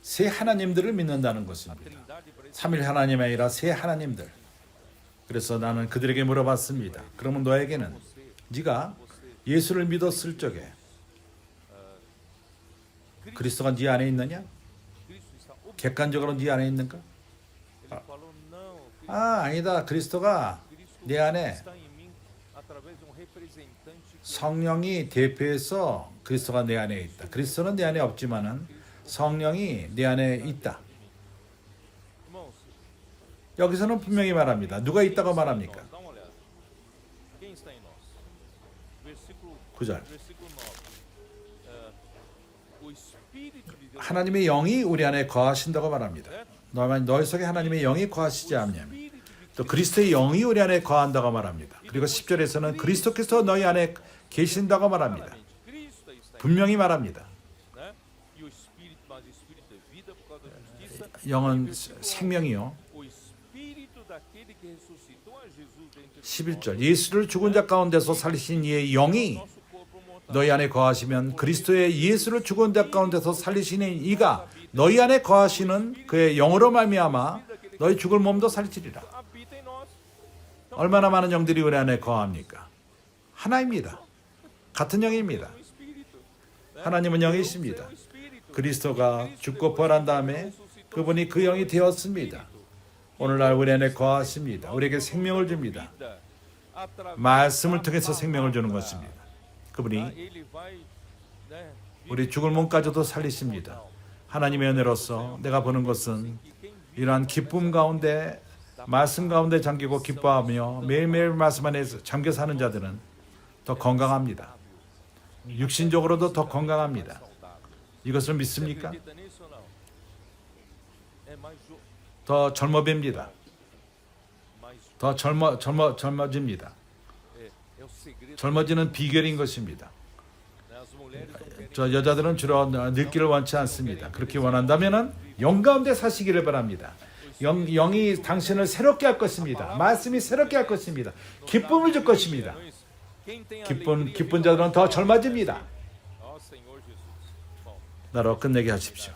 S2: 세 하나님들을 믿는다는 것입니다. 삼일 하나님이 아니라 세 하나님들. 그래서 나는 그들에게 물어봤습니다. 그러면 너에게는 네가 예수를 믿었을 적에 그리스도가 네 안에 있느냐? 객관적으로 네 안에 있는가? 아니다. 그리스도가 내 안에 성령이 대표해서 그리스도가 내 안에 있다. 그리스도는 내 안에 없지만은 성령이 내 안에 있다. 여기서는 분명히 말합니다. 누가 있다고 말합니까? 9절. 하나님의 영이 우리 안에 거하신다고 말합니다. 너희 속에 하나님의 영이 거하시지 않냐면 또 그리스도의 영이 우리 안에 거한다고 말합니다. 그리고 10절에서는 그리스도께서 너희 안에 계신다고 말합니다. 분명히 말합니다. 영은 생명이요.
S1: o espírito daquele que ressuscitou a Jesus dentre
S2: 11절 예수를 죽은 자 가운데서 살리신 이의 영이
S1: nosso corpo mortal.
S2: 너희 안에 거하시면 그리스도의 예수를 죽은 자 가운데서 살리시는 이가 너희 안에 거하시는 그의 영으로 말미암아 너희 죽을 몸도 살리시리라.
S1: Habita em nós.
S2: 얼마나 많은 영들이 우리 안에 거합니까? 하나입니다. 같은 영입니다.
S1: O espírito.
S2: 하나님은 영이십니다.
S1: O espírito.
S2: 그리스도가 죽고 부활한 다음에 그분이 그 영이 되었습니다. 오늘날 우리 안에 거하십니다. 우리에게 생명을 줍니다.
S1: Através
S2: 말씀을
S1: da
S2: 통해서 생명을 주는
S1: palavra.
S2: 것입니다. 그분이
S1: Ele vai, né,
S2: 우리 죽을 몸까지도 살리십니다. 하나님의 은혜로서 내가 보는 것은 이러한 기쁨 가운데 말씀 가운데 잠기고 기뻐하며 매일매일 말씀 안에 잠겨 사는 자들은 더 건강합니다. 육신적으로도 더 건강합니다. 이것을 믿습니까?
S1: acredita nisso ou não? É
S2: 더 젊어 봅니다.
S1: mais
S2: 더 젊어집니다.
S1: é o segredo.
S2: 젊어지는 비결인 것입니다.
S1: Né? As mulheres não querem
S2: 저 여자들은 주로 늙기를 원치 않습니다. 그렇게 원한다면은 영 가운데 사시기를 바랍니다. 영이 당신을 새롭게 할 것입니다. 말씀이 새롭게 할 것입니다. 기쁨을 줄 것입니다.
S1: Quem tem alegria,
S2: 기쁜 자들은 더 젊어집니다.
S1: ó Senhor Jesus. Bom,
S2: 나로 끝내게 하십시오.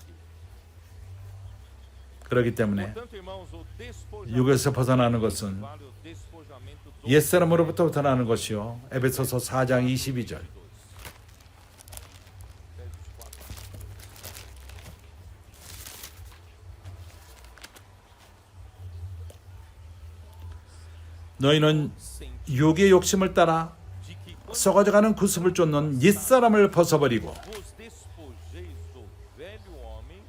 S2: 그렇기 때문에
S1: portanto, irmãos, o despojamento
S2: 육에서 벗어나는 것은
S1: vale o despojamento do
S2: 옛사람으로부터 벗어나는 것이요. 에베소서 4장 22절. 너희는 육의 욕심을 따라
S1: de que quando
S2: 썩어져가는 구습을 쫓는 옛사람을 벗어버리고
S1: vos despojeis do velho homem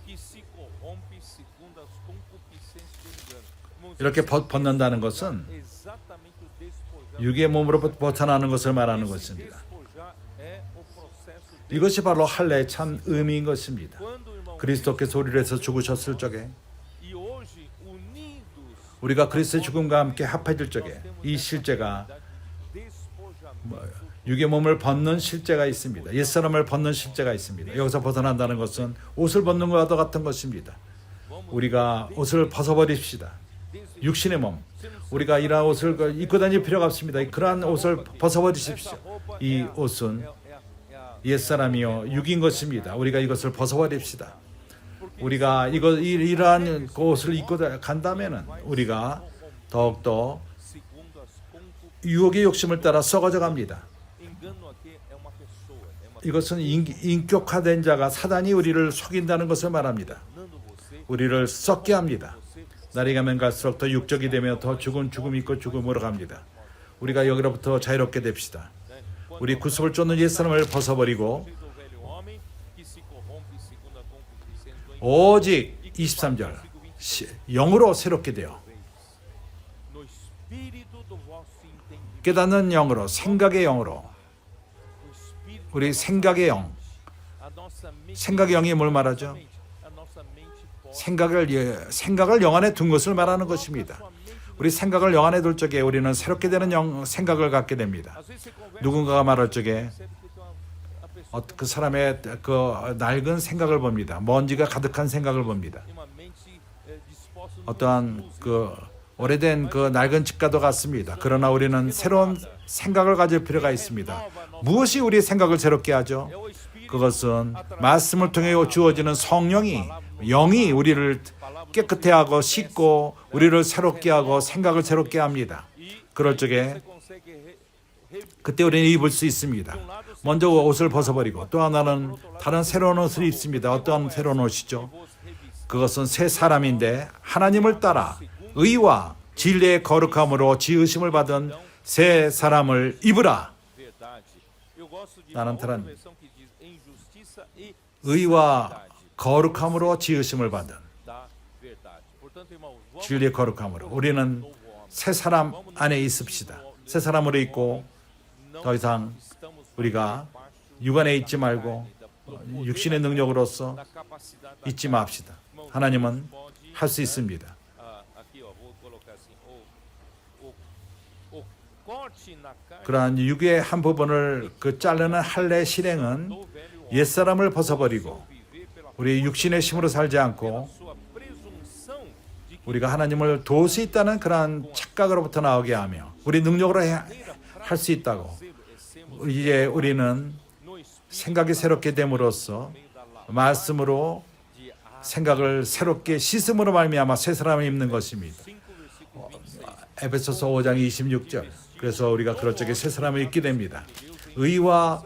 S1: que se corrompe segundo as concupiscências do engano. Irmãos,
S2: 이렇게 벗는다는 것은
S1: exatamente o despojar.
S2: 육의 몸으로부터 벗어나는 것을 말하는 것입니다.
S1: Despojar é o processo de
S2: 이것이 바로 할례의 참 의미인 것입니다.
S1: quando, irmão,
S2: 그리스도께서 우리를 위해서 죽으셨을 적에
S1: e hoje unidos
S2: 우리가 그리스도의 죽음과 함께 합해질 적에 이 실제가
S1: despojamento
S2: 육의 몸을 벗는 실제가 있습니다. 옛사람을 벗는 실제가 있습니다. 여기서 벗어난다는 것은 옷을 벗는 것과 같은 것입니다. 우리가 옷을 벗어버립시다. 육신의 몸. 우리가 이러한 옷을 입고 다닐 필요가 없습니다. 그러한 옷을 벗어버리십시오. 이 옷은 옛사람이요 육인 것입니다. 우리가 이것을 벗어버립시다. 우리가 이러한 그 옷을 입고 간다면은 우리가 더욱더
S1: segundo as concupiscências.
S2: 유혹의 욕심을 따라 썩어져 갑니다.
S1: Engano aqui é uma pessoa, é uma
S2: 이것은 인격화된 자가 사단이 우리를 속인다는 것을 말합니다.
S1: enganando você,
S2: 우리를 썩게 합니다.
S1: você
S2: 날이 가면 갈수록 더 육적이 되며 더 죽음 있고 죽음으로 갑니다. 우리가 여기로부터 자유롭게 됩시다.
S1: né?
S2: 우리 구습을 쫓는 옛사람을 벗어버리고
S1: Quando o velho homem que se corrompe segundo a concupiscência do engano,
S2: 오직 23절 영으로 새롭게 되어
S1: no espírito do vosso entendimento,
S2: 깨닫는 영으로 생각의 영으로
S1: o espírito
S2: 우리 생각의 영
S1: a nossa mente,
S2: 생각의 영이 뭘 말하죠?
S1: a nossa mente pode,
S2: 생각을 영 안에 둔 것을 말하는 것입니다.
S1: sua mente,
S2: 우리 생각을 영 안에 둘 적에 우리는 새롭게 되는 생각을 갖게 됩니다.
S1: às vezes você conversa,
S2: 누군가가 말할 적에
S1: percebe que tem a pessoa
S2: 그 사람의 그 낡은 생각을 봅니다. 먼지가 가득한 생각을 봅니다.
S1: tem uma mente disposta no
S2: 어떠한 그 오래된 그 낡은 집과도 같습니다. 그러나 우리는 새로운 생각을 가질 필요가 있습니다. 무엇이 우리의 생각을 새롭게 하죠?
S1: é o espírito,
S2: 그것은 말씀을 통해 주어지는 성령이 영이 우리를 깨끗해 하고 씻고 우리를 새롭게 하고 생각을 새롭게 합니다. 그럴 적에
S1: você consegue
S2: 그때 우리는 입을 수 있습니다. 먼저 옷을 벗어버리고 또 하나는 다른 새로운 옷을 입습니다. 어떠한 새로운 옷이죠? 그것은 새 사람인데 하나님을 따라 의와 진리의 거룩함으로 지으심을 받은 새 사람을 입으라.
S1: verdade. Eu gosto de
S2: 나는
S1: uma outra
S2: 다른
S1: versão que diz em justiça e
S2: 의와
S1: santidade
S2: 거룩함으로 지으심을 받은
S1: da verdade. Portanto, irmãos, vamos
S2: 진리의 거룩함으로 우리는 새 사람 안에 있읍시다. 새 사람으로 있고 더 이상 우리가 육안에 있지 말고 육신의 능력으로서
S1: da capacidade da
S2: 잊지 맙시다. 하나님은 할 수 있습니다.
S1: aqui, ó, vou colocar assim, o corte na carne
S2: 그러한 육의 한 부분을 그 자르는 할례 실행은
S1: do velho homem,
S2: 옛사람을 벗어버리고
S1: viver pela
S2: 우리 육신의 힘으로 살지 않고
S1: sua
S2: 우리가 하나님을 도울 수 있다는 그러한 착각으로부터 나오게 하며 우리 능력으로 할 수 있다고 이제 우리는 생각이 새롭게 됨으로써 말씀으로 생각을 새롭게 씻음으로 말미암아 새 사람을 입는 것입니다. 에베소서 5장 26절. 그래서 우리가 그럴 적에 새 사람을 입게 됩니다. 의와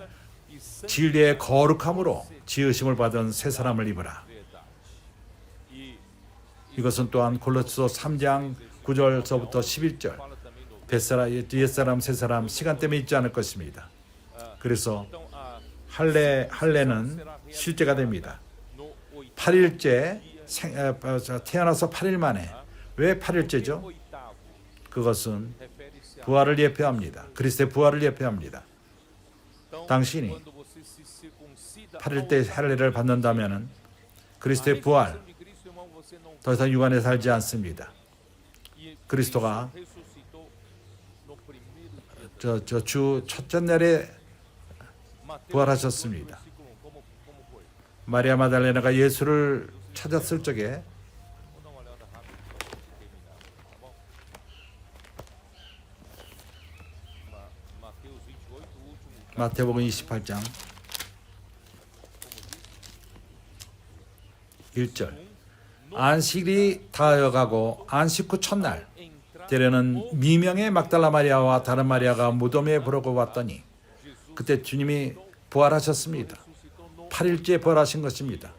S2: 진리의 거룩함으로 지으심을 받은 새 사람을 입으라. 이것은 또한 골로새서 3장 9절서부터 11절. 옛사람 새사람 시간 때문에 잊지 않을 것입니다. 그래서 할례는 실제가 됩니다. 8일째 태어나서 8일 만에 왜 8일째죠? 그것은 부활을 예표합니다. 그리스도의 부활을 예표합니다. 당신이 8일 때 할례를 받는다면 그리스도의 부활 더 이상 육안에 살지 않습니다. 그리스도가 주 첫째 날에 부활하셨습니다. 마리아 마달레나가 예수를 찾았을 적에 마태복음 28장 1절 안식일이 다하여가고 안식 후 첫날 때려는 미명의 막달라 마리아와 다른 마리아가 무덤에 보러 왔더니 그때 주님이 부활하셨습니다. 8일째 부활하신 것입니다.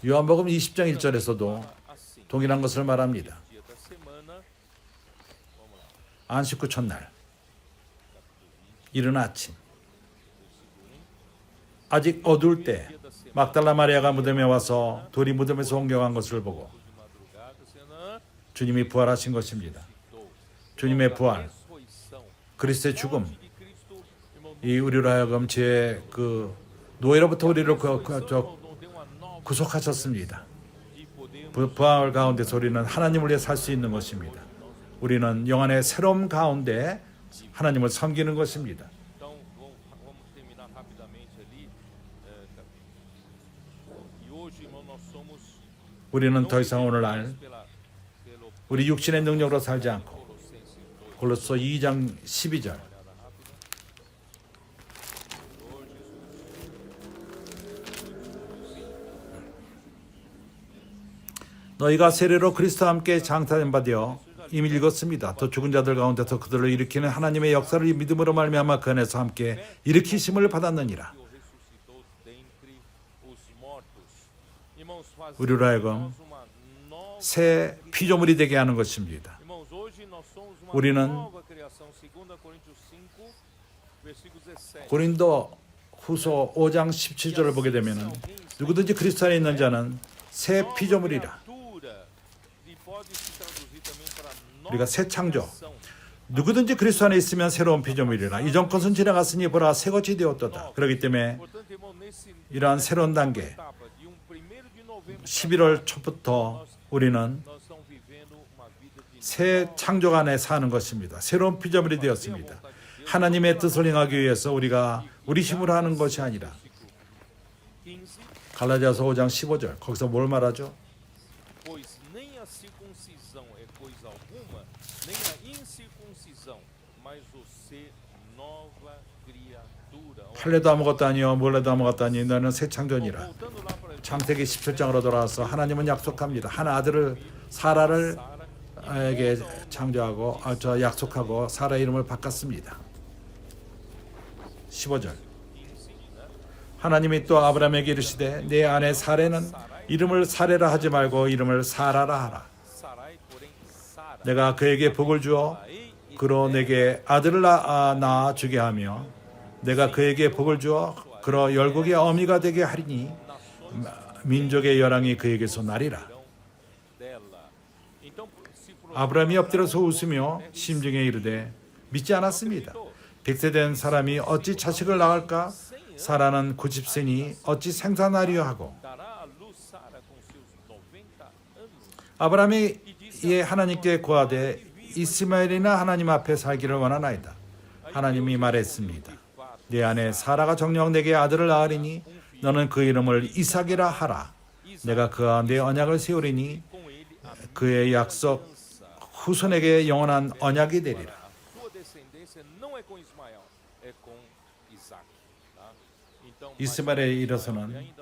S2: 요한복음 20장 1절에서도 동일한 것을 말합니다. 안식 후 첫날 이른 아침 아직 어두울 때 막달라 마리아가 무덤에 와서 돌이 무덤에서 옮겨간 것을 보고 주님이 부활하신 것입니다. 주님의 부활, 그리스도의 죽음, 이 우리로 하여금 죄의 노예로부터 우리를 구속하셨습니다. 부활 가운데서 우리는 하나님을 위해 살 수 있는 것입니다. 우리는 영안의 새로움 가운데 하나님을 섬기는 것입니다. 우리는 더 이상 오늘날 우리 육신의 능력으로 살지 않고 골로새 2장 12절 너희가 세례로 그리스도와 함께 장사된 바 되어 이미 읽었습니다. 또 죽은 자들 가운데서 그들을 일으키는 하나님의 역사를 믿음으로 말미암아 그 안에서 함께 일으키심을 받았느니라. 우리로 하여금 새 피조물이 되게 하는 것입니다. 우리는 고린도 후서 5장 17절을 보게 되면 누구든지 그리스도 안에 있는 자는 새 피조물이라. 우리가 새 창조. 누구든지 그리스도 안에 있으면 새로운 피조물이라. 이전 것은 지나갔으니 보라 새 것이 되었도다. 그렇기 때문에 이러한 새로운 단계 11월 초부터 우리는 새 창조 안에 사는 것입니다. 새로운 피조물이 되었습니다. 하나님의 뜻을 행하기 위해서 우리가 우리 힘으로 하는 것이 아니라 갈라디아서 5장 15절 거기서 뭘 말하죠? 할례도 아무것도 아니요 몰래도 아무것도 아니 너는 새 창조니라. 창세기 17장으로 돌아와서 하나님은 약속합니다. 한 아들을 사라를에게 창조하고 약속하고 사라 이름을 바꿨습니다. 15절 하나님이 또 아브라함에게 이르시되 내 아내 사레는 이름을 사레라 하지 말고 이름을 사라라 하라. 내가 그에게 복을 주어 그로 내게 아들을 낳아 주게 하며 내가 그에게 복을 주어 그로 열국의 어미가 되게 하리니 민족의 열왕이 그에게서 나리라. 아브라함이 엎드려서 웃으며 심중에 이르되 믿지 않았습니다. 100세 된 사람이 어찌 자식을 낳을까? 사라는 90세니 어찌 생산하리요 하고 아브라함이 하나님께 고하되 이스마엘이나 하나님 앞에 살기를 원하나이다. 하나님이 말했습니다. 내 아내 사라가 정녕 내게 아들을 낳으리니 너는 그 이름을 이삭이라 하라. 내가 그와 내 언약을 세우리니 그의 약속 후손에게 영원한 언약이 되리라. 이스마엘에 이르서는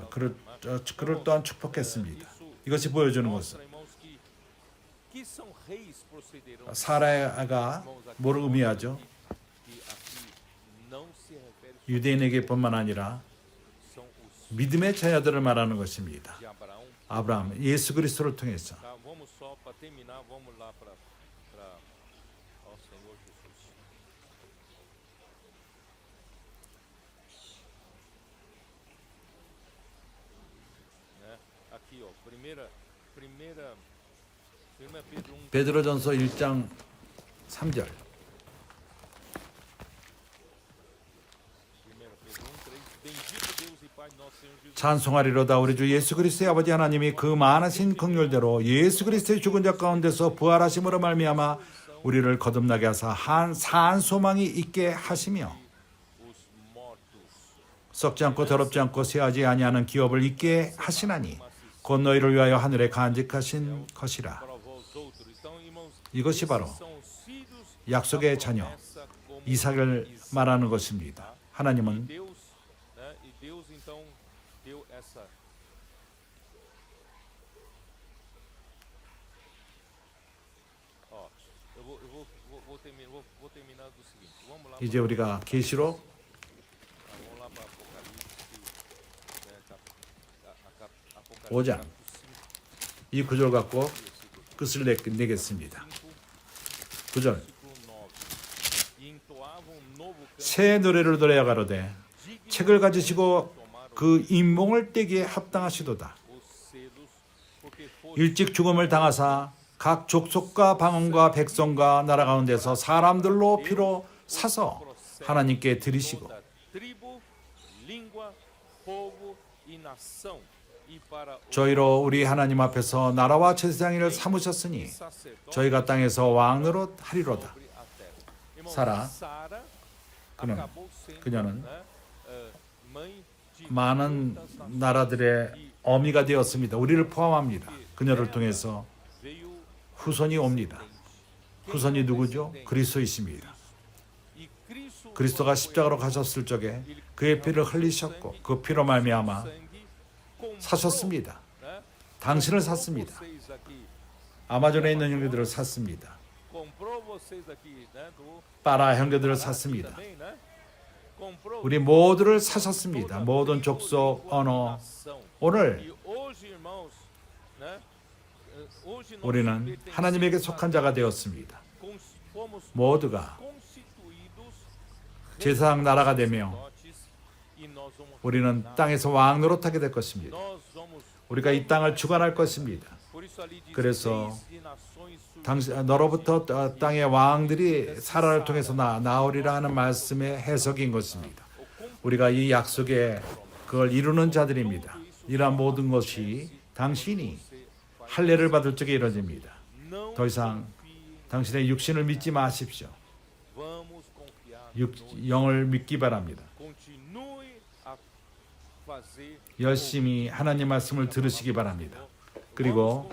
S2: 그를 또한 축복했습니다. 이것이 보여주는 것은 사라가 뭐를 의미하죠? 유대인에게뿐만 아니라 믿음의 자녀들을 말하는 것입니다. 아브라함, 예수 그리스도를 통해서. 베드로전서 1장 3절. 찬송하리로다. 우리 주 예수 그리스도의 아버지 하나님이 그 많으신 긍휼대로 예수 그리스도의 죽은 자 가운데서 부활하심으로 말미암아 우리를 거듭나게 하사 산 소망이 있게 하시며 썩지 않고 더럽지 않고 쇠하지 아니하는 기업을 있게 하시나니 곧 너희를 위하여 하늘에 간직하신 것이라. 이것이 바로 약속의 자녀 이삭을 말하는 것입니다. 하나님은 이제 우리가 계시록 5장 이 구절 갖고 끝을 내겠습니다. 9절. 새 노래를 노래하여 가로되 책을 가지시고 그 인봉을 떼기에 합당하시도다. 일찍 죽음을 당하사 각 족속과 방언과 백성과 나라 가운데서 사람들로 피로 사서 하나님께 드리시고 저희로 우리 하나님 앞에서 나라와 제사장을 삼으셨으니 저희가 땅에서 왕으로 하리로다. 사라 그녀는 많은 나라들의 어미가 되었습니다. 우리를 포함합니다. 그녀를 통해서 후손이 옵니다. 후손이 누구죠? 그리스도이십니다. 그리스도가 십자가로 가셨을 적에 그의 피를 흘리셨고 그 피로 말미암아 사셨습니다. 당신을 샀습니다. 아마존에 있는 형제들을 샀습니다. 파라 형제들을 샀습니다. 우리 모두를 사셨습니다. 모든 족속, 언어. 오늘 우리는 하나님에게 속한 자가 되었습니다. 모두가 제사장 나라가 되며 우리는 땅에서 왕노릇하게 될 것입니다. 우리가 이 땅을 주관할 것입니다. 그래서 너로부터 땅의 왕들이 사라를 통해서 나오리라 하는 말씀의 해석인 것입니다. 우리가 이 약속에 그걸 이루는 자들입니다. 이러한 모든 것이 당신이 할례를 받을 적에 이루어집니다. 더 이상 당신의 육신을 믿지 마십시오. 영을 믿기 바랍니다. 열심히 하나님 말씀을 들으시기 바랍니다. 그리고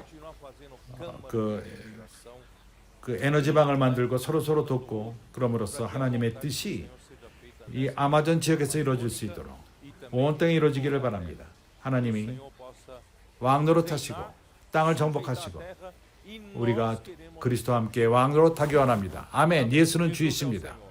S2: 그 에너지방을 만들고 서로 돕고 그럼으로써 하나님의 뜻이 이 아마존 지역에서 이루어질 수 있도록 온 땅에 이루어지기를 바랍니다. 하나님이 왕노릇하시고 땅을 정복하시고 우리가 그리스도와 함께 왕노릇하기 원합니다. 아멘. 예수는 주이십니다.